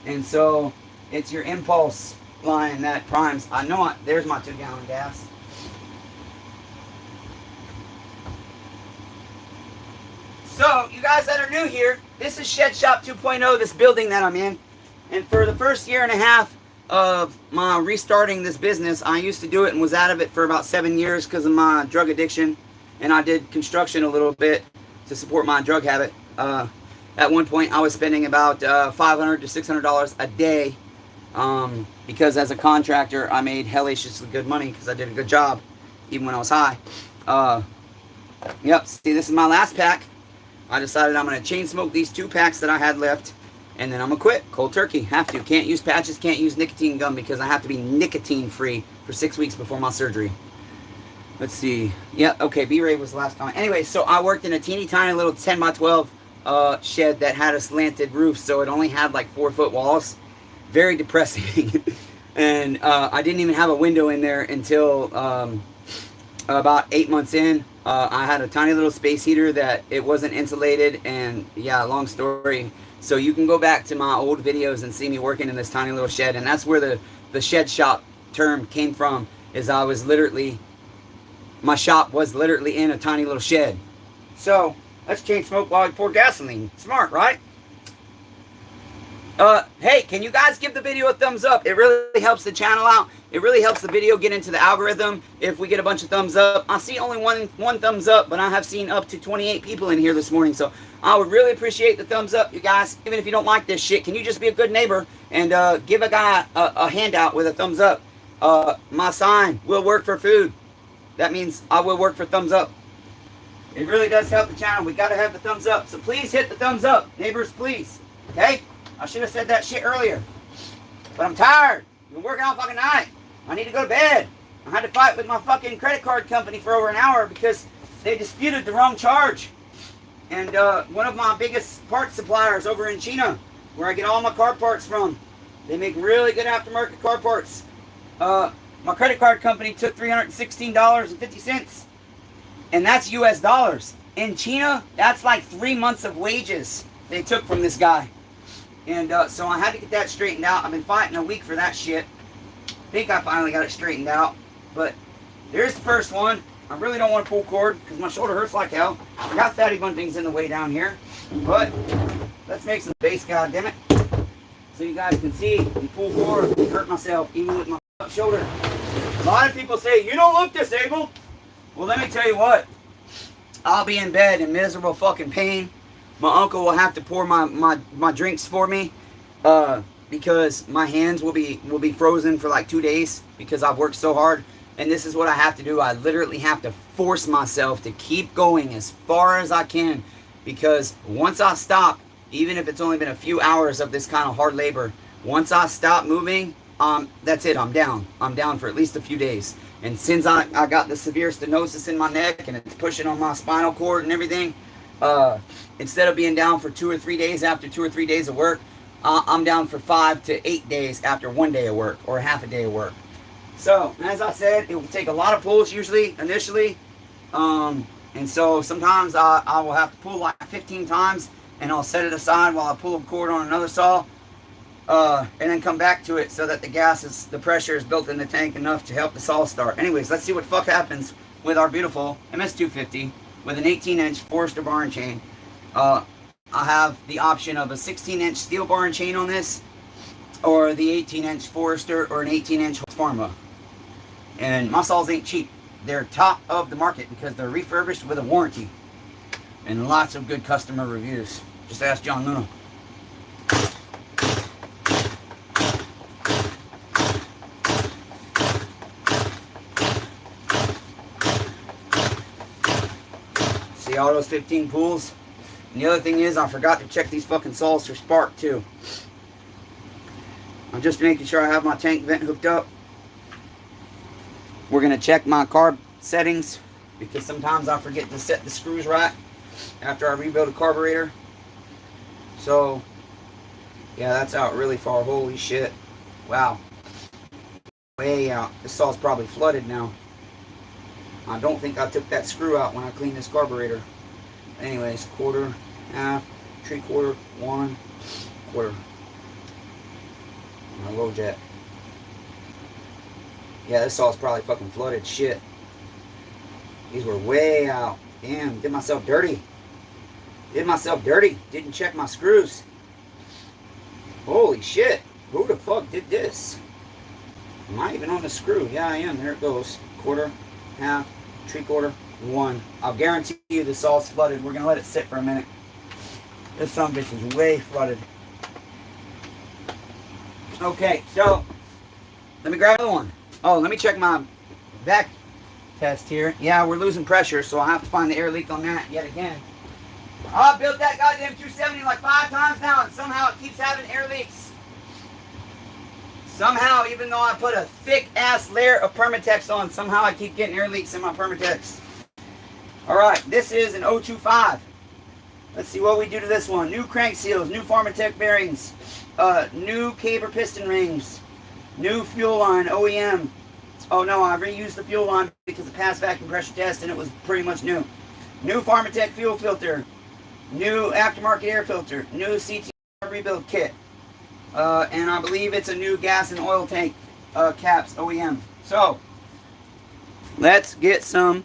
And so it's your impulse line that primes. I know it. There's my 2-gallon gas. So, you guys that are new here, this is Shed Shop 2.0, this building that I'm in. And for the first year and a half of my restarting this business, I used to do it and was out of it for about 7 years because of my drug addiction. And I did construction a little bit to support my drug habit. At one point, I was spending about $500 to $600 a day because as a contractor, I made hellaciously good money because I did a good job, even when I was high. Yep, see, this is my last pack. I decided I'm going to chain smoke these 2 packs that I had left, and then I'm going to quit. Cold turkey. Have to. Can't use patches, can't use nicotine gum because I have to be nicotine free for 6 weeks before my surgery. Let's see. Yeah, okay, B-Ray was the last comment. Anyway, so I worked in a teeny tiny little 10 by 12 shed that had a slanted roof, so it only had like 4-foot walls. Very depressing. And I didn't even have a window in there until about 8 months in. I had a tiny little space heater that it wasn't insulated, and yeah, long story. So you can go back to my old videos and see me working in this tiny little shed, and that's where the shed shop term came from, is I was literally, my shop was literally in a tiny little shed. So let's chain smoke while we pour gasoline. Smart, right? Hey, can you guys give the video a thumbs up? It really helps the channel out. It really helps the video get into the algorithm if we get a bunch of thumbs up. I see only one thumbs up, but I have seen up to 28 people in here this morning. So I would really appreciate the thumbs up, you guys. Even if you don't like this shit, can you just be a good neighbor and give a guy a handout with a thumbs up? My sign, will work for food. That means I will work for thumbs up. It really does help the channel. We got to have the thumbs up. So please hit the thumbs up. Neighbors, please. Okay? I should have said that shit earlier. But I'm tired. I've been working all fucking night. I need to go to bed. I had to fight with my fucking credit card company for over an hour because they disputed the wrong charge. And one of my biggest parts suppliers over in China, where I get all my car parts from, they make really good aftermarket car parts. My credit card company took $316.50. And that's US dollars. In China, that's like 3 months of wages they took from this guy. And so I had to get that straightened out. I've been fighting a week for that shit. I think I finally got it straightened out. But there's the first one. I really don't want to pull cord because my shoulder hurts like hell. I got fatty bun things in the way down here. But let's make some bass, goddammit. So you guys can see and pull cord and hurt myself even with my shoulder. A lot of people say, you don't look disabled. Well, let me tell you what. I'll be in bed in miserable fucking pain. My uncle will have to pour my drinks for me because my hands will be frozen for like 2 days because I've worked so hard. And this is what I have to do. I literally have to force myself to keep going as far as I can, because once I stop, even if it's only been a few hours of this kind of hard labor, once I stop moving, that's it. I'm down. I'm down for at least a few days. And since I got the severe stenosis in my neck and it's pushing on my spinal cord and everything, instead of being down for 2 or 3 days after 2 or 3 days of work, I'm down for 5 to 8 days after 1 day of work or half a day of work. So, as I said, it will take a lot of pulls usually, initially. And so sometimes I will have to pull like 15 times and I'll set it aside while I pull a cord on another saw. And then come back to it so that the pressure is built in the tank enough to help the saw start. Anyways, let's see what the fuck happens with our beautiful MS250 with an 18-inch Forester bar and chain. I have the option of a 16-inch Stihl bar and chain on this, or the 18-inch Forester, or an 18-inch Pharma. And my saws ain't cheap. They're top of the market because they're refurbished with a warranty. And lots of good customer reviews. Just ask John Luna. See all those 15 pulls? And the other thing is, I forgot to check these fucking saws for spark too. I'm just making sure I have my tank vent hooked up. We're going to check my carb settings because sometimes I forget to set the screws right after I rebuild a carburetor. So, yeah, that's out really far. Holy shit. Wow. Way out. This saw's probably flooded now. I don't think I took that screw out when I cleaned this carburetor. Anyways, quarter, half, 3/4, 1/4. My low jet. Yeah, this saw's probably fucking flooded. Shit. These were way out. Damn, did myself dirty. Did myself dirty. Didn't check my screws. Holy shit. Who the fuck did this? Am I even on the screw? Yeah, I am. There it goes. Quarter, half, 3/4, 1. I'll guarantee you the saw's flooded. We're going to let it sit for a minute. This son of a bitch is way flooded. Okay, so let me grab another one. Oh, let me check my back test here. Yeah, we're losing pressure, so I'll have to find the air leak on that yet again. I built that goddamn 270 like 5 times now, and somehow it keeps having air leaks. Somehow, even though I put a thick-ass layer of Permatex on, somehow I keep getting air leaks in my Permatex. Alright, this is an 025. Let's see what we do to this one. New crank seals, new Pharmatech bearings, new caber piston rings, new fuel line, OEM. Oh no, I reused the fuel line because it passed vacuum pressure test and it was pretty much new. New Pharmatech fuel filter, new aftermarket air filter, new CT rebuild kit, and I believe it's a new gas and oil tank caps, OEM. So, let's get some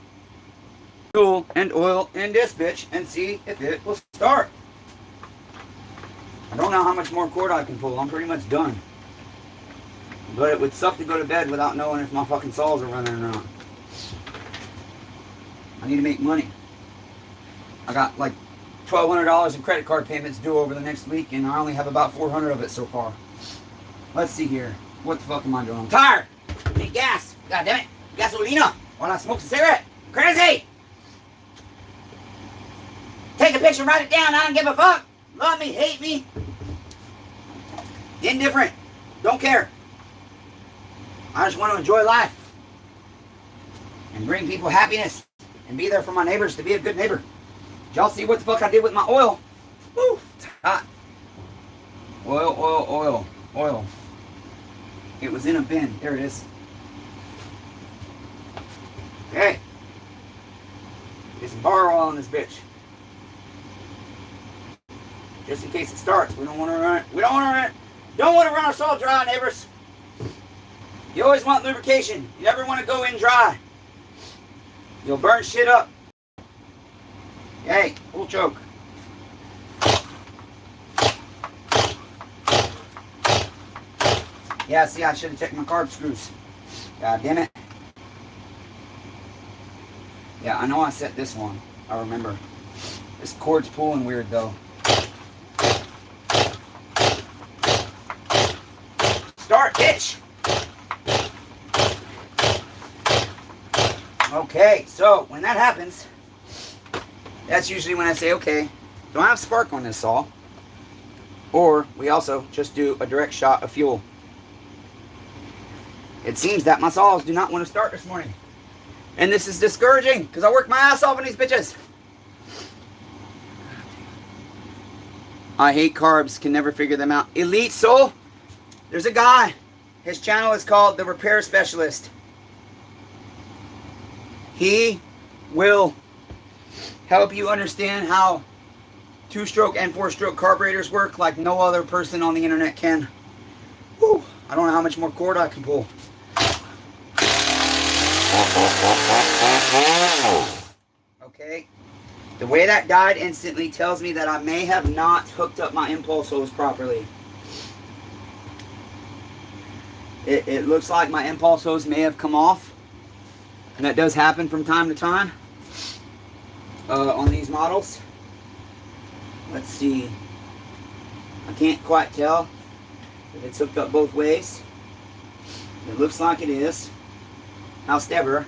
fuel and oil in this bitch and see if it will start. I don't know how much more cord I can pull. I'm pretty much done. But it would suck to go to bed without knowing if my fucking saws are running or not. I need to make money. I got like $1,200 in credit card payments due over the next week, and I only have about 400 of it so far. Let's see here. What the fuck am I doing? I'm tired. I need gas. God damn it. Gasolina. While I smoke a cigarette. Crazy. Take a picture, write it down. I don't give a fuck. Love me, hate me. Indifferent. Don't care. I just want to enjoy life. And bring people happiness. And be there for my neighbors to be a good neighbor. Did y'all see what the fuck I did with my oil? Woo! It's hot. Oil, oil, oil, oil. It was in a bin. There it is. Okay. Get some bar oil in this bitch. Just in case it starts. We don't want to run it. We don't want to run it. Don't want to run our saw dry, neighbors. You always want lubrication. You never want to go in dry. You'll burn shit up. Okay, full choke. Yeah, see, I should have checked my carb screws. God damn it. Yeah, I know I set this one. I remember. This cord's pulling weird though. Start, bitch! Okay, so when that happens, that's usually when I say, okay, don't have spark on this saw. Or we also just do a direct shot of fuel. It seems that my saws do not want to start this morning. And this is discouraging because I worked my ass off on these bitches. I hate carbs, can never figure them out. Elite Soul, there's a guy. His channel is called The Repair Specialist. He will help you understand how 2-stroke and 4-stroke carburetors work like no other person on the internet can. Whew, I don't know how much more cord I can pull. Okay, the way that died instantly tells me that I may have not hooked up my impulse hose properly. It looks like my impulse hose may have come off, and that does happen from time to time on these models. Let's see, I can't quite tell if it's hooked up both ways. It looks like it is. However,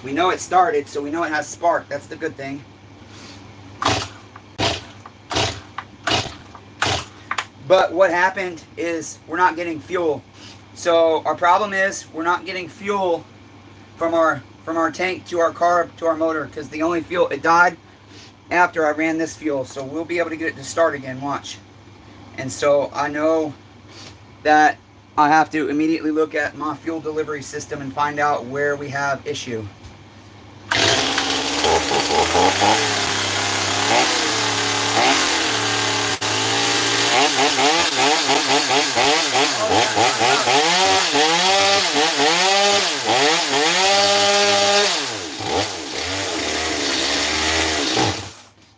we know it started, so we know it has spark. That's the good thing. But what happened is we're not getting fuel. So our problem is we're not getting fuel from our tank to our carb to our motor, because the only fuel, it died after I ran this fuel. So we'll be able to get it to start again, watch. And so I know that I have to immediately look at my fuel delivery system and find out where we have issue.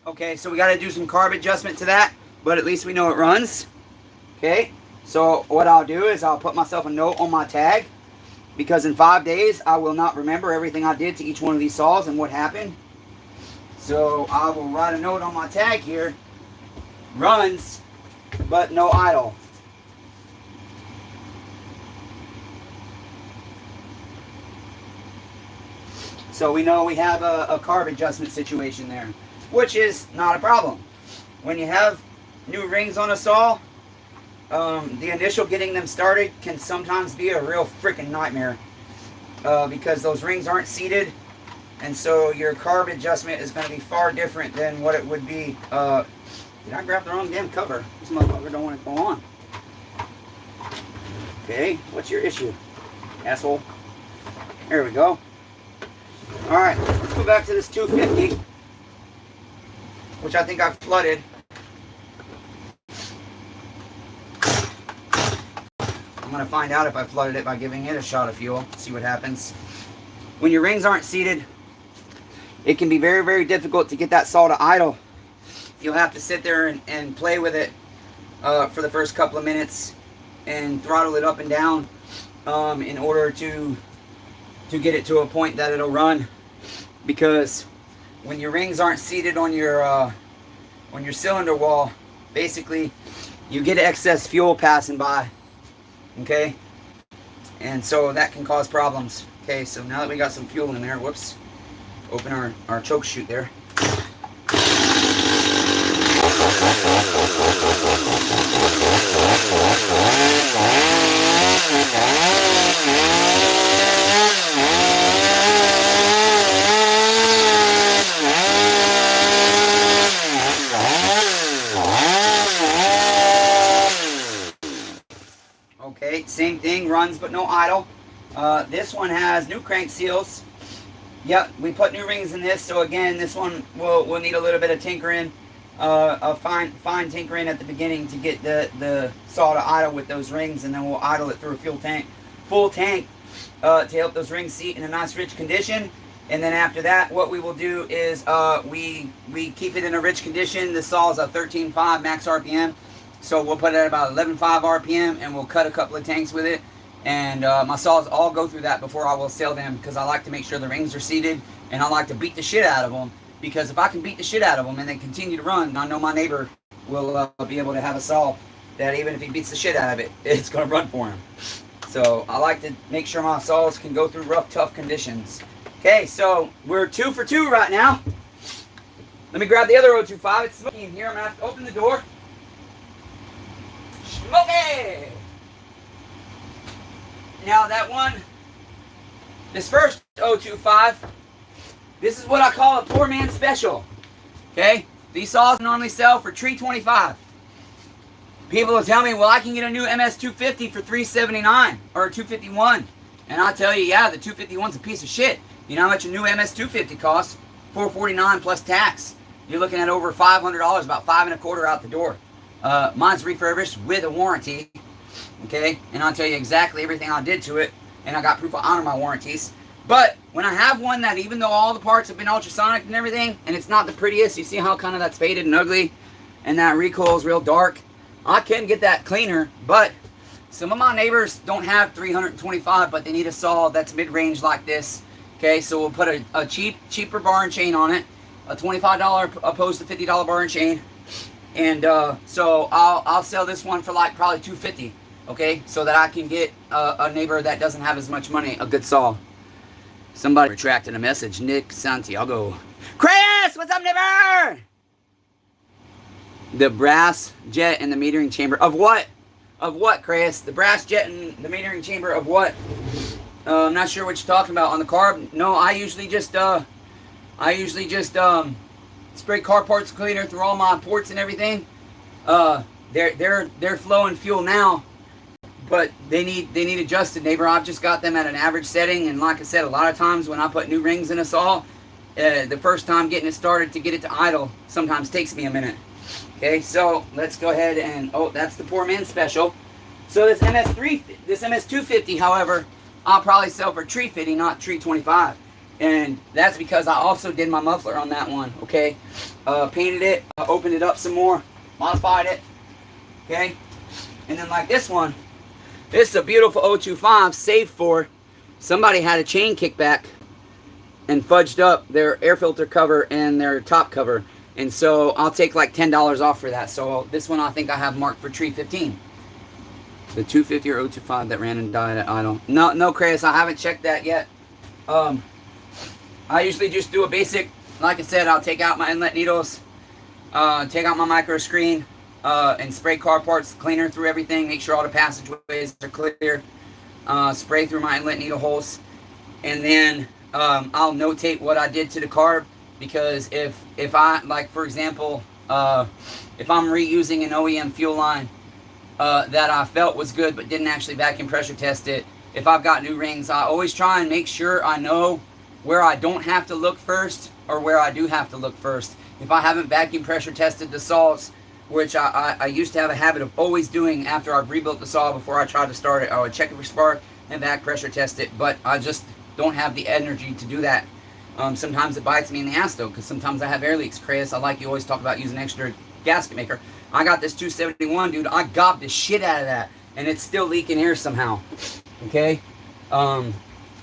Okay, so we got to do some carb adjustment to that, but at least we know it runs. Okay, so what I'll do is I'll put myself a note on my tag, because in 5 days I will not remember everything I did to each one of these saws and what happened. So I will write a note on my tag here: runs, but no idle. So we know we have a carb adjustment situation there, which is not a problem. When you have new rings on a saw, the initial getting them started can sometimes be a real freaking nightmare, because those rings aren't seated, and so your carb adjustment is going to be far different than what it would be. Did I grab the wrong damn cover? This motherfucker don't want it to go on. Okay, what's your issue, asshole? There we go. Alright, let's go back to this 250, which I think I've flooded. I'm going to find out if I flooded it by giving it a shot of fuel, see what happens. When your rings aren't seated, it can be very, very difficult to get that saw to idle. You'll have to sit there and play with it for the first couple of minutes and throttle it up and down in order to get it to a point that it'll run. Because when your rings aren't seated on your cylinder wall, basically you get excess fuel passing by. Okay, and so that can cause problems. Okay, so now that we got some fuel in there, whoops, open our choke chute there. Okay, same thing, runs but no idle. This one has new crank seals. Yep, we put new rings in this, so again, this one will need a little bit of tinkering, a fine tinkering at the beginning to get the saw to idle with those rings, and then we'll idle it through a full tank to help those rings seat in a nice rich condition. And then after that, what we will do is we keep it in a rich condition. The saw is a 13.5 max RPM. So we'll put it at about 11.5 RPM, and we'll cut a couple of tanks with it. And my saws all go through that before I will sell them, because I like to make sure the rings are seated, and I like to beat the shit out of them. Because if I can beat the shit out of them and they continue to run, I know my neighbor will be able to have a saw that even if he beats the shit out of it, it's going to run for him. So I like to make sure my saws can go through rough, tough conditions. Okay, so we're 2 for 2 right now. Let me grab the other 025. It's smoky in here. I'm going to have to open the door. Smoky! Now that one, this first 025, this is what I call a poor man special. Okay? These saws normally sell for $325. People will tell me, well, I can get a new MS250 for $379 or $251. And I'll tell you, yeah, the 251's a piece of shit. You know how much a new MS250 costs? $449 plus tax. You're looking at over $500, about $525 out the door. Mine's refurbished with a warranty. Okay, and I'll tell you exactly everything I did to it, and I got proof of honor my warranties. But when I have one that, even though all the parts have been ultrasonic and everything, and it's not the prettiest, you see how kind of that's faded and ugly, and that recoil is real dark, I can get that cleaner. But some of my neighbors don't have 325, but they need a saw that's mid-range like this. Okay, so we'll put a cheaper bar and chain on it, a $25 opposed to $50 bar and chain, and so I'll sell this one for like probably $250. Okay, so that I can get a neighbor that doesn't have as much money a good saw. Somebody retracted a message. Nick Santiago. Chris, what's up, neighbor? The brass jet in the metering chamber. Of what? Of what, Chris? The brass jet in the metering chamber of what? I'm not sure what you're talking about on the carb. No, I usually just spray car parts cleaner through all my ports and everything. They're flowing fuel now, but they need adjusted, neighbor. I've just got them at an average setting, and like I said, a lot of times when I put new rings in a saw, the first time getting it started to get it to idle sometimes takes me a minute. Okay, so let's go ahead and, oh, that's the poor man special. So this MS250, however, I'll probably sell for $350, not $325. And that's because I also did my muffler on that one, okay? Painted it, opened it up some more, modified it, okay? And then like this one, this is a beautiful 025 saved for. Somebody had a chain kickback and fudged up their air filter cover and their top cover. And so I'll take like $10 off for that. So this one I think I have marked for $315. The 250 or 025 that ran and died at idle. No, Chris, I haven't checked that yet. I usually just do a basic, like I said, I'll take out my inlet needles, take out my micro screen, and spray car parts cleaner through everything, make sure all the passageways are clear, spray through my inlet needle holes, and then I'll notate what I did to the carb, because if I, like for example, if I'm reusing an OEM fuel line that I felt was good but didn't actually vacuum pressure test it, if I've got new rings, I always try and make sure I know where I don't have to look first or where I do have to look first. If I haven't vacuum pressure tested the saws, which I used to have a habit of always doing after I've rebuilt the saw before I tried to start it, I would check it for spark and vac pressure test it, but I just don't have the energy to do that. Sometimes it bites me in the ass though, because sometimes I have air leaks. Chris, I like you always talk about using extra gasket maker. I got this 271, dude. I gobbed the shit out of that, and it's still leaking air somehow. Okay? And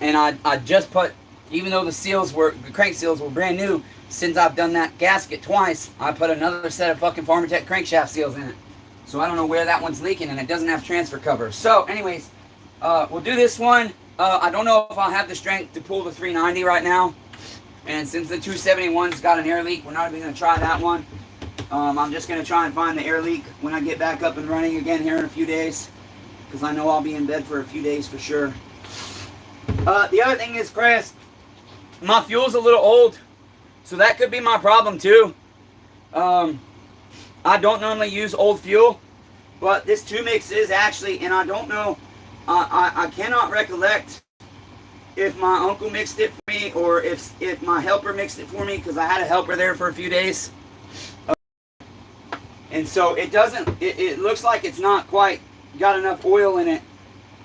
I just put, even though the crank seals were brand new, since I've done that gasket twice, I put another set of fucking Farmertech crankshaft seals in it. So I don't know where that one's leaking, and it doesn't have transfer cover. So anyways, we'll do this one. I don't know if I'll have the strength to pull the 390 right now. And since the 271's got an air leak, we're not even going to try that one. I'm just going to try and find the air leak when I get back up and running again here in a few days, because I know I'll be in bed for a few days for sure. The other thing is, Chris, my fuel's a little old, so that could be my problem too. I don't normally use old fuel, but this 2-mix is actually, and I don't know, I cannot recollect if my uncle mixed it for me or if my helper mixed it for me, because I had a helper there for a few days. And so it looks like it's not quite got enough oil in it.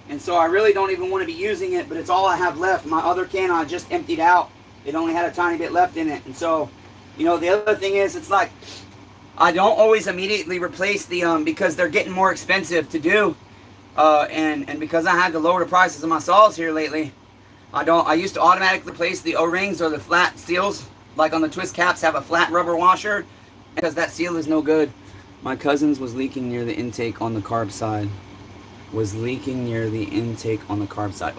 And so I really don't even want to be using it, but it's all I have left. My other can I just emptied out. It only had a tiny bit left in it. And so, you know, the other thing is, it's like, I don't always immediately replace the, because they're getting more expensive to do. And because I had to lower the prices of my saws here lately, I used to automatically place the O-rings or the flat seals, like on the twist caps, have a flat rubber washer, because that seal is no good. My cousin's was leaking near the intake on the carb side.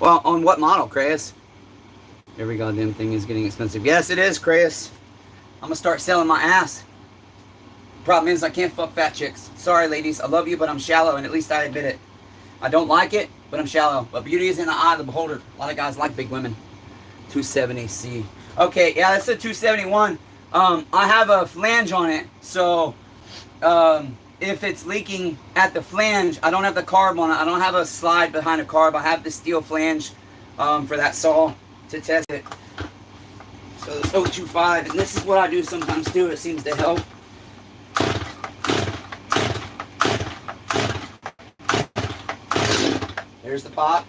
Well, on what model, Chris? Every goddamn thing is getting expensive. Yes, it is, Chris. I'm gonna start selling my ass. Problem is, I can't fuck fat chicks. Sorry, ladies. I love you, but I'm shallow, and at least I admit it. I don't like it, but I'm shallow. But beauty is in the eye of the beholder. A lot of guys like big women. 270C. Okay, yeah, that's a 271. I have a flange on it, so if it's leaking at the flange, I don't have the carb on it. I don't have a slide behind a carb. I have the steel flange for that saw to test it. So this 025, and this is what I do sometimes too. It seems to help. There's the pop.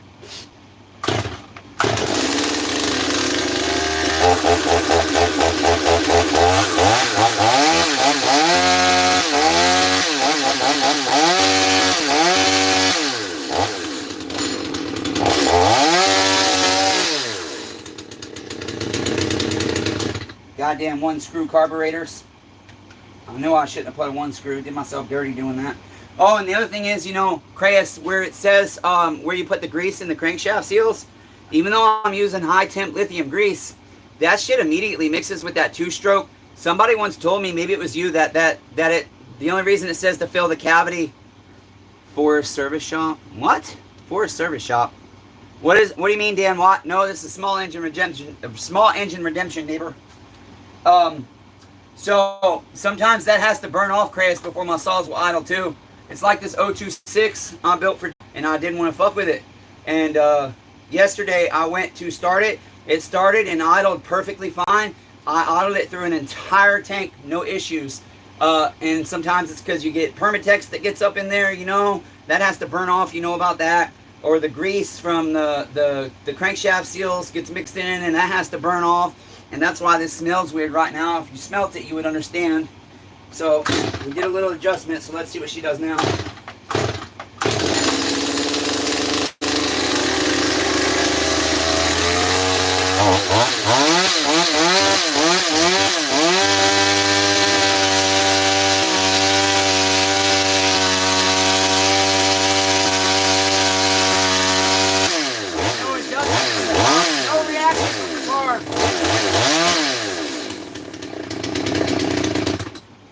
Goddamn 1-screw carburetors. I knew I shouldn't have put a 1-screw. Did myself dirty doing that. Oh, and the other thing is, you know, Chris, where it says where you put the grease in the crankshaft seals, even though I'm using high temp lithium grease, that shit immediately mixes with that 2-stroke. Somebody once told me, maybe it was you, that the only reason it says to fill the cavity for a service shop. What? For a service shop. What do you mean, Dan Watt? No, this is small engine redemption. Small engine redemption, neighbor. So sometimes that has to burn off, Chris, before my saws will idle too. It's like this 026 I built for, and I didn't want to fuck with it. And yesterday I went to start it. It started and idled perfectly fine. I idled it through an entire tank, no issues. And sometimes it's because you get Permatex that gets up in there, you know, that has to burn off, you know about that. Or the grease from the crankshaft seals gets mixed in and that has to burn off. And that's why this smells weird right now. If you smelt it, you would understand. So we did a little adjustment, so let's see what she does now.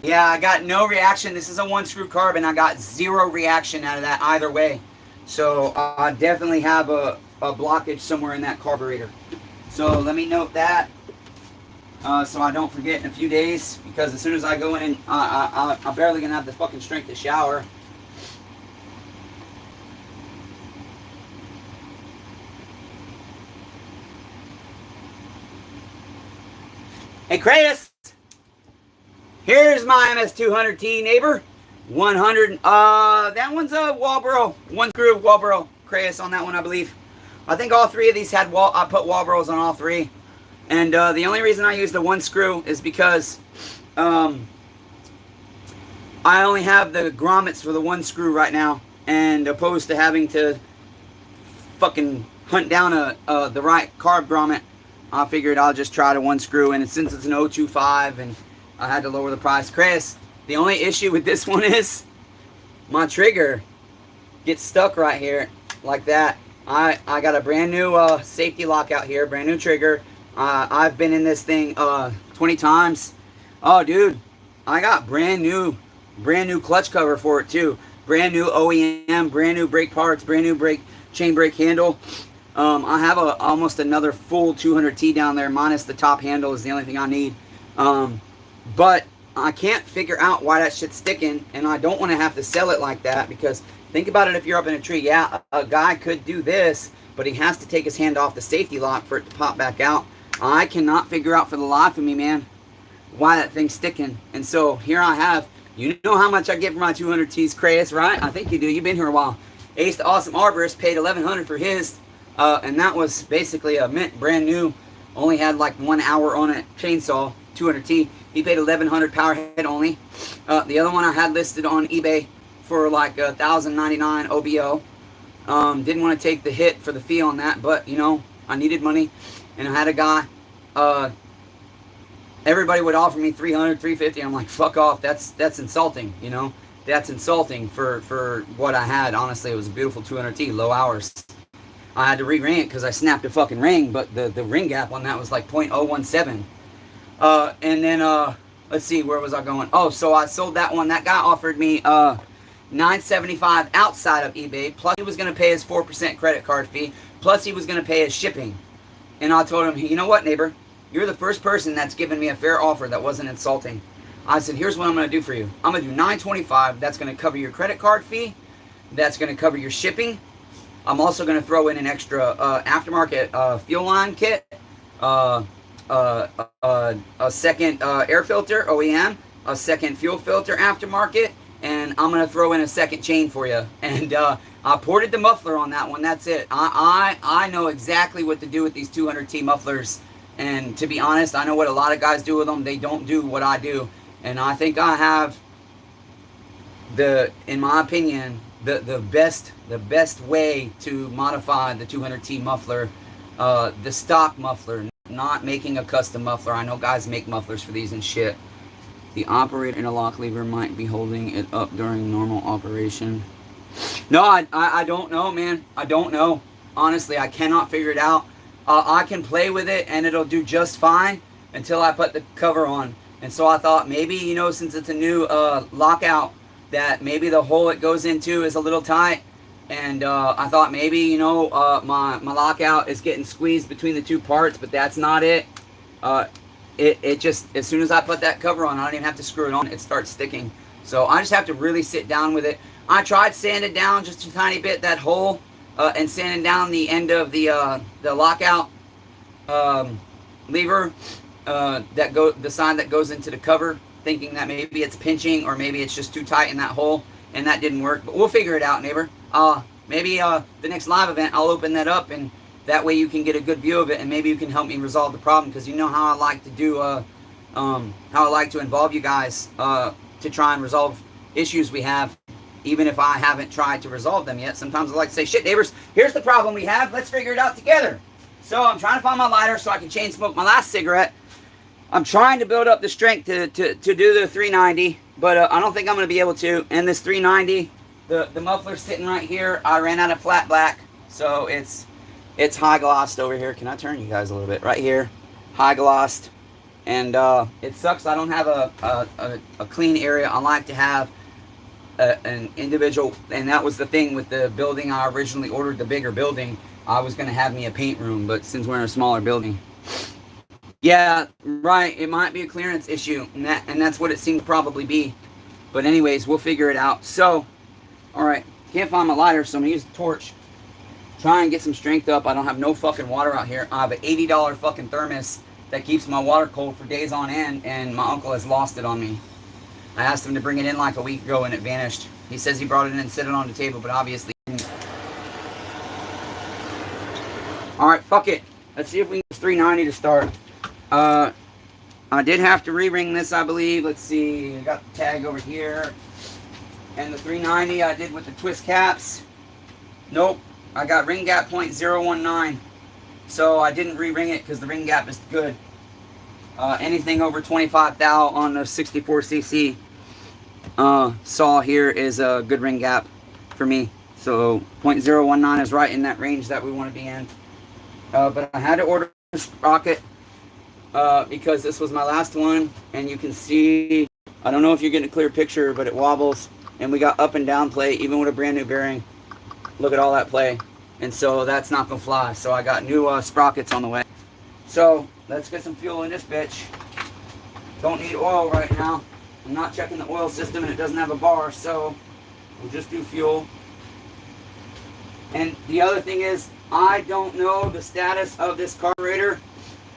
Yeah, I got no reaction. This is a one screw carb and I got zero reaction out of that either way. So I definitely have a blockage somewhere in that carburetor. So let me note that so I don't forget in a few days, because as soon as I go in and I'm barely going to have the fucking strength to shower. Hey, Kratos! Here's my MS200T, neighbor. 100. That one's a Wobble. One screw of Wobble Kratos on that one, I believe. I think all three of these had I put Wobbles on all three. And the only reason I use the one screw is because I only have the grommets for the one screw right now. And opposed to having to fucking hunt down the right carb grommet, I figured I'll just try the one screw. And since it's an 025 and I had to lower the price. Chris, the only issue with this one is my trigger gets stuck right here like that. I got a brand new safety lockout here, brand new trigger. I've been in this thing 20 times. Oh, dude, I got brand new clutch cover for it too. Brand new OEM, brand new brake parts, brand new chain brake handle. I have almost another full 200T down there, minus the top handle is the only thing I need. But I can't figure out why that shit's sticking, and I don't want to have to sell it like that, because think about it, if you're up in a tree, yeah, a guy could do this, but he has to take his hand off the safety lock for it to pop back out. I cannot figure out for the life of me, man, why that thing's sticking. And so here I have, you know how much I get for my 200Ts, Kratos, right? I think you do. You've been here a while. Ace the Awesome Arborist paid $1,100 for his, and that was basically a mint brand new, only had like 1 hour on it, chainsaw, 200T. He paid $1,100 power head only. The other one I had listed on eBay for like $1,099 OBO. Didn't want to take the hit for the fee on that, but you know, I needed money, and I had a guy. Everybody would offer me $300, $350. I'm like, fuck off. That's insulting. You know, that's insulting for what I had. Honestly, it was a beautiful 200T, low hours. I had to re-ring it because I snapped a fucking ring, but the ring gap on that was like 0.017. And then, let's see, where was I going? Oh, so I sold that one. That guy offered me, $975 outside of eBay, plus he was going to pay his 4% credit card fee, plus he was going to pay his shipping. And I told him, you know what, neighbor? You're the first person that's given me a fair offer that wasn't insulting. I said, here's what I'm going to do for you. I'm going to do $925. That's going to cover your credit card fee. That's going to cover your shipping. I'm also going to throw in an extra, aftermarket, fuel line kit, a second air filter OEM, a second fuel filter aftermarket, and I'm gonna throw in a second chain for you. And I ported the muffler on that one. That's it. I know exactly what to do with these 200T mufflers, and to be honest, I know what a lot of guys do with them. They don't do what I do, and I think I have in my opinion, the best way to modify the 200T muffler, the stock muffler. Not making a custom muffler. I know guys make mufflers for these and shit. The operator interlock lever might be holding it up during normal operation. No, I don't know, man. I don't know. Honestly, I cannot figure it out. I can play with it and it'll do just fine until I put the cover on. And so I thought maybe, you know, since it's a new lockout, that maybe the hole it goes into is a little tight. And I thought maybe, you know, my lockout is getting squeezed between the two parts, but that's not it. It just, as soon as I put that cover on, I don't even have to screw it on, it starts sticking. So I just have to really sit down with it. I tried sanding down just a tiny bit that hole, and sanding down the end of the lockout lever, the side that goes into the cover, thinking that maybe it's pinching or maybe it's just too tight in that hole, and that didn't work. But we'll figure it out, neighbor. Maybe the next live event, I'll open that up, and that way you can get a good view of it, and maybe you can help me resolve the problem, because you know how I like to do, how I like to involve you guys to try and resolve issues we have, even if I haven't tried to resolve them yet. Sometimes I like to say, shit, neighbors, here's the problem we have. Let's figure it out together. So I'm trying to find my lighter so I can chain smoke my last cigarette. I'm trying to build up the strength to do the 390, but I don't think I'm going to be able to. And this 390, the muffler's sitting right here. I ran out of flat black, so it's high glossed over here. Can I turn you guys a little bit? Right here, high glossed. And it sucks I don't have a clean area. I like to have an individual, and that was the thing with the building I originally ordered, the bigger building. I was going to have me a paint room, but since we're in a smaller building, yeah, right, it might be a clearance issue, and that's what it seemed to probably be. But anyways, we'll figure it out. So, alright, can't find my lighter, so I'm going to use the torch. Try and get some strength up. I don't have no fucking water out here. I have an $80 fucking thermos that keeps my water cold for days on end, and my uncle has lost it on me. I asked him to bring it in like a week ago, and it vanished. He says he brought it in and set it on the table, but obviously didn't. Alright, fuck it. Let's see if we can use 390 to start. I did have to re-ring this, I believe. Let's see. I got the tag over here. And the 390 I did with the twist caps. Nope. I got ring gap 0.019. So I didn't re-ring it because the ring gap is good. Anything over 25 thou on the 64cc saw here is a good ring gap for me. So 0.019 is right in that range that we want to be in. But I had to order a sprocket because this was my last one, and you can see, I don't know if you're getting a clear picture, but it wobbles, and we got up and down play even with a brand new bearing. Look at all that play, and so that's not gonna fly. So I got new sprockets on the way. So let's get some fuel in this bitch. Don't need oil right now. I'm not checking the oil system, and it doesn't have a bar, so we'll just do fuel. And the other thing is, I don't know the status of this carburetor.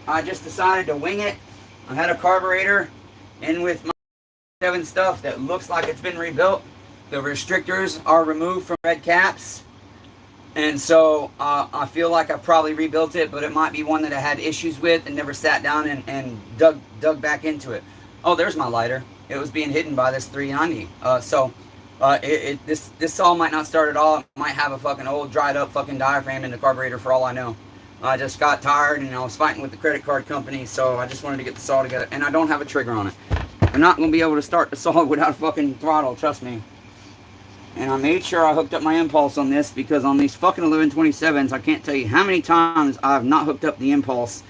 I just decided to wing it. I had a carburetor in with my 7 stuff that looks like it's been rebuilt. The restrictors are removed from red caps. And so I feel like I probably rebuilt it, but it might be one that I had issues with and never sat down and dug back into it. Oh, there's my lighter. It was being hidden by this 390. This saw might not start at all. It might have a fucking old dried up fucking diaphragm in the carburetor for all I know. I just got tired and I was fighting with the credit card company, so I just wanted to get the saw together. And I don't have a trigger on it. I'm not going to be able to start the saw without a fucking throttle, trust me. And I made sure I hooked up my impulse on this, because on these fucking 1127s, I can't tell you how many times I've not hooked up the impulse.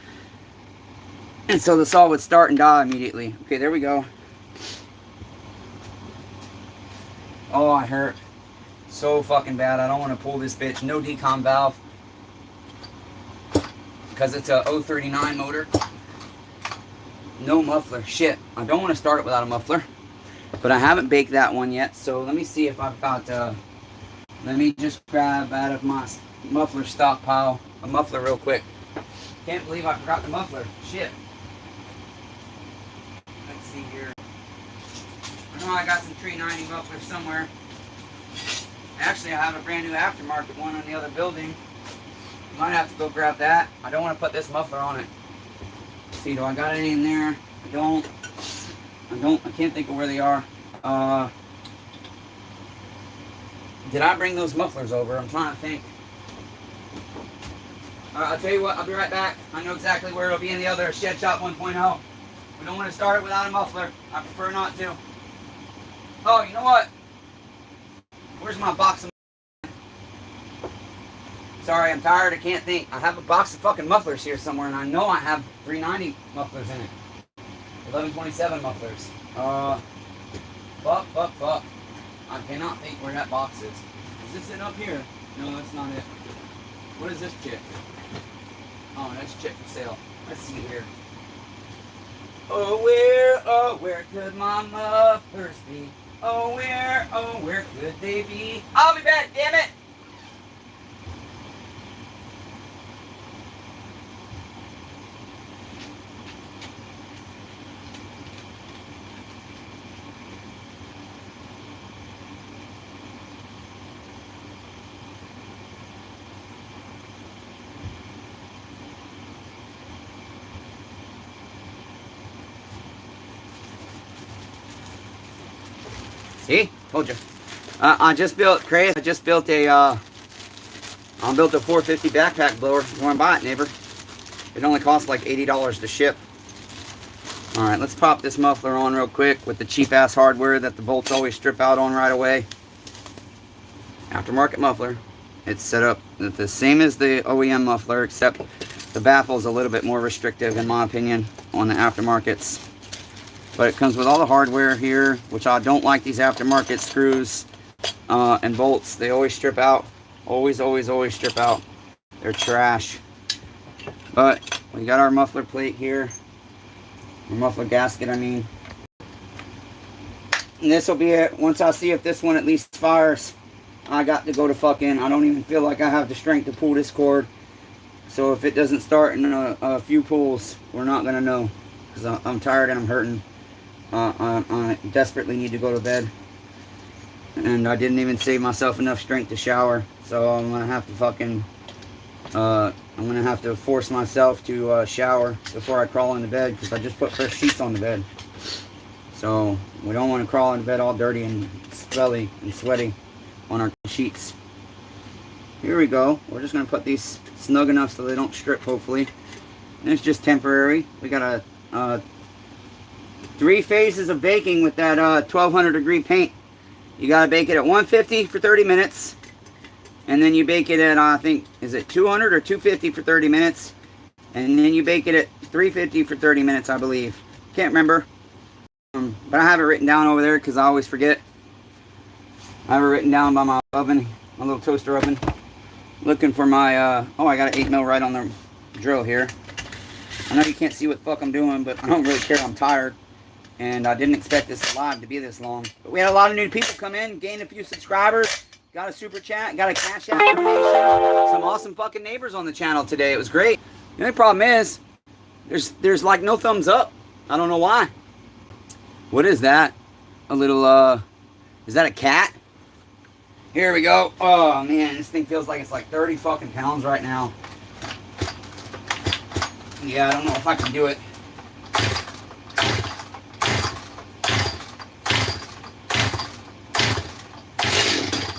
And so the saw would start and die immediately. Okay, there we go. Oh, I hurt so fucking bad. I don't want to pull this bitch. No decom valve, because it's a 039 motor. No muffler. Shit, I don't want to start it without a muffler. But I haven't baked that one yet, so let me see if I've got, let me just grab out of my muffler stockpile a muffler real quick. Can't believe I forgot the muffler. Shit. Let's see here. I know I got some 390 mufflers somewhere. Actually, I have a brand new aftermarket one on the other building. Might have to go grab that. I don't want to put this muffler on it. Let's see, do I got any in there? I don't. I can't think of where they are. Did I bring those mufflers over? I'm trying to think. I'll tell you what, I'll be right back. I know exactly where it'll be in the other Shed Shop 1.0. We don't want to start it without a muffler. I prefer not to. Oh, you know what? Where's my box of... Sorry, I'm tired. I can't think. I have a box of fucking mufflers here somewhere, and I know I have 390 mufflers in it. 1127 mufflers. Fuck. I cannot think where that box is. Is this it up here? No, that's not it. What is this chick? Oh, that's chick for sale. Let's see here. Oh, where could my mufflers be? Oh, where could they be? I'll be back, damn it! See? Told you. I just built a I built a 450 backpack blower. You want to buy it, neighbor? It only costs like $80 to ship. Alright, let's pop this muffler on real quick with the cheap ass hardware that the bolts always strip out on right away. Aftermarket muffler. It's set up the same as the OEM muffler, except the baffle is a little bit more restrictive in my opinion on the aftermarkets. But it comes with all the hardware here, which I don't like these aftermarket screws and bolts. They always strip out. Always strip out. They're trash. But we got our muffler plate here. Our muffler gasket, I mean. And this will be it. Once I see if this one at least fires, I got to go to fucking, I don't even feel like I have the strength to pull this cord. So if it doesn't start in a few pulls, we're not going to know. Because I'm tired and I'm hurting. I desperately need to go to bed. And I didn't even save myself enough strength to shower. So I'm going to have to fucking... I'm going to have to force myself to shower before I crawl into bed. Because I just put fresh sheets on the bed. So we don't want to crawl into bed all dirty and smelly and sweaty on our sheets. Here we go. We're just going to put these snug enough so they don't strip, hopefully. And it's just temporary. We got a 3 phases of baking with that 1200 degree paint. You got to bake it at 150 for 30 minutes. And then you bake it at, I think, is it 200 or 250 for 30 minutes? And then you bake it at 350 for 30 minutes, I believe. Can't remember. But I have it written down over there because I always forget. I have it written down by my oven, my little toaster oven. Looking for my, oh, I got an 8mm right on the drill here. I know you can't see what the fuck I'm doing, but I don't really care. I'm tired. And I didn't expect this live to be this long. But we had a lot of new people come in, gained a few subscribers, got a super chat, got a cash app donation. Some awesome fucking neighbors on the channel today. It was great. The only problem is, there's like no thumbs up. I don't know why. What is that? A little, is that a cat? Here we go. Oh man, this thing feels like it's like 30 fucking pounds right now. Yeah, I don't know if I can do it.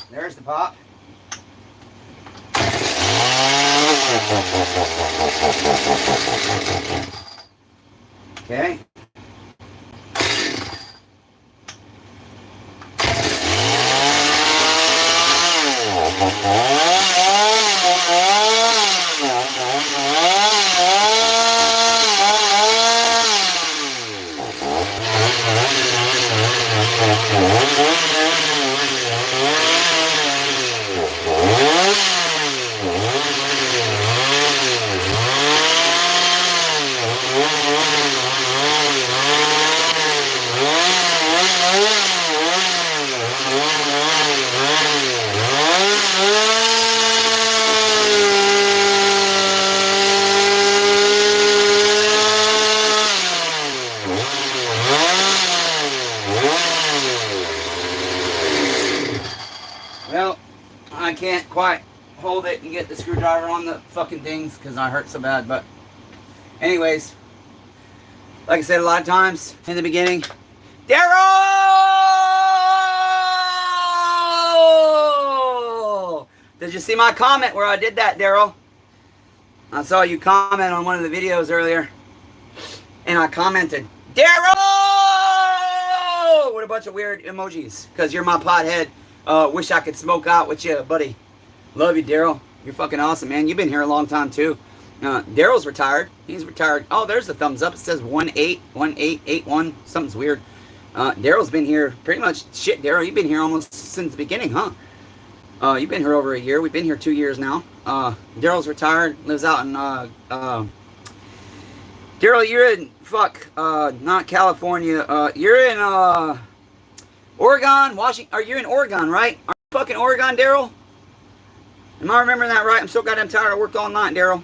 There's the pop. Okay. Well, I can't quite hold it and get the screwdriver on the fucking things because I hurt so bad, but anyways, like I said a lot of times in the beginning, Daryl! Did you see my comment where I did that, Daryl? I saw you comment on one of the videos earlier, and I commented, Daryl! With a bunch of weird emojis, because you're my pothead. Wish I could smoke out with you, buddy. Love you, Daryl. You're fucking awesome, man. You've been here a long time, too. Daryl's retired. He's retired. Oh, there's the thumbs up. It says 1881. Something's weird. Daryl's been here pretty much. Shit, Daryl, you've been here almost since the beginning, huh? You've been here over a year. We've been here 2 years now. Daryl's retired, lives out in, Daryl, you're in, not California. You're in, Oregon, Washington. You're in Oregon, right? Are you fucking Oregon, Daryl? Am I remembering that right? I'm so goddamn tired. I worked all night, Daryl.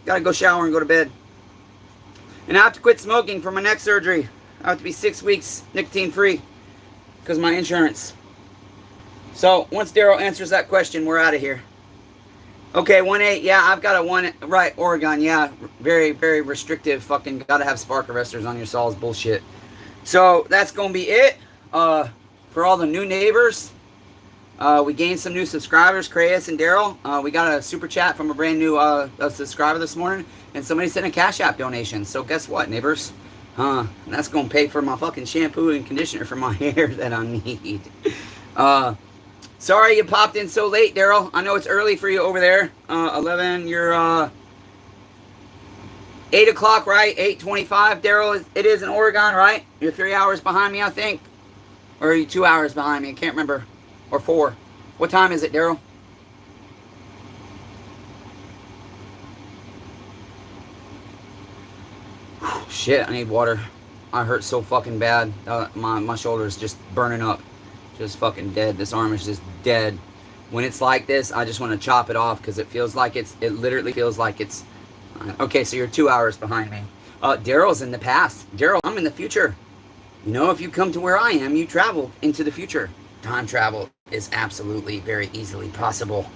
Gotta go shower and go to bed. And I have to quit smoking for my neck surgery. I have to be 6 weeks nicotine free because of my insurance. So once Daryl answers that question, we're out of here. Okay, 1-8. Yeah, I've got a 1. Right, Oregon. Yeah, very, very restrictive. Fucking gotta have spark arresters on your saws. Bullshit. So that's gonna be it. For all the new neighbors, we gained some new subscribers, Crayus and Daryl. We got a super chat from a brand new subscriber this morning, and somebody sent a Cash App donation. So guess what, neighbors? That's gonna pay for my fucking shampoo and conditioner for my hair that I need. Sorry you popped in so late, Daryl. I know it's early for you over there. 11, you're 8 o'clock, right? 8:25, Daryl. It is in Oregon, right? You're 3 hours behind me, I think. Or are you 2 hours behind me? I can't remember. Or 4. What time is it, Daryl? Shit, I need water. I hurt so fucking bad. My shoulder's just burning up. Just fucking dead. This arm is just dead. When it's like this, I just want to chop it off because it feels like it literally feels like it's... Okay, so you're 2 hours behind me. Daryl's in the past. Daryl, I'm in the future. You know, if you come to where I am, you travel into the future. Time travel is absolutely very easily possible.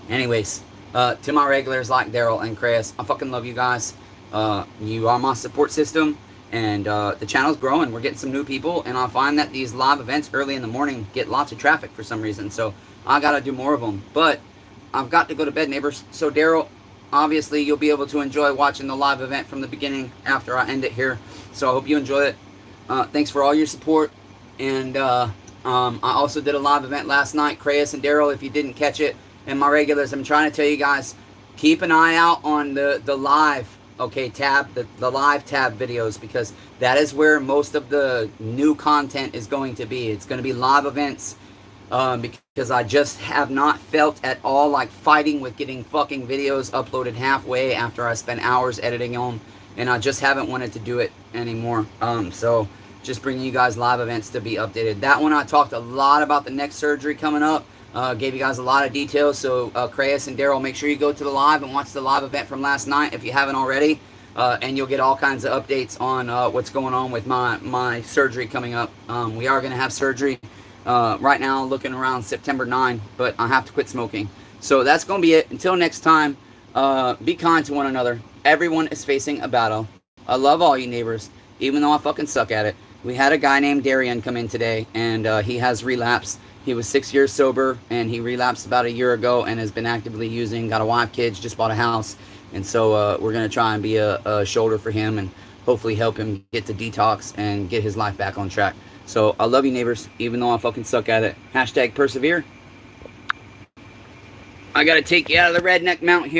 Anyways, to my regulars like Daryl and Chris, I fucking love you guys. You are my support system, and the channel's growing. We're getting some new people, and I find that these live events early in the morning get lots of traffic for some reason, so I gotta do more of them. But I've got to go to bed, neighbors. So Daryl, obviously you'll be able to enjoy watching the live event from the beginning after I end it here. So I hope you enjoy it. Thanks for all your support. And I also did a live event last night, Crayus and Daryl, if you didn't catch it. And my regulars, I'm trying to tell you guys, keep an eye out on the live, okay, tab, the live tab videos, because that is where most of the new content is going to be. It's going to be live events, because I just have not felt at all like fighting with getting fucking videos uploaded halfway after I spent hours editing them, and I just haven't wanted to do it anymore. So just bringing you guys live events to be updated. That one I talked a lot about the neck surgery coming up. Gave you guys a lot of details. So Crayus and Daryl, make sure you go to the live and watch the live event from last night if you haven't already. And you'll get all kinds of updates on what's going on with my surgery coming up. We are going to have surgery right now, looking around September 9, but I have to quit smoking. So that's going to be it. Until next time, be kind to one another. Everyone is facing a battle. I love all you neighbors, even though I fucking suck at it. We had a guy named Darian come in today, and he has relapsed. He was 6 years sober, and he relapsed about a year ago and has been actively using, got a wife, kids, just bought a house. And so we're going to try and be a shoulder for him and hopefully help him get to detox and get his life back on track. So I love you, neighbors, even though I fucking suck at it. # persevere. I got to take you out of the redneck mount here.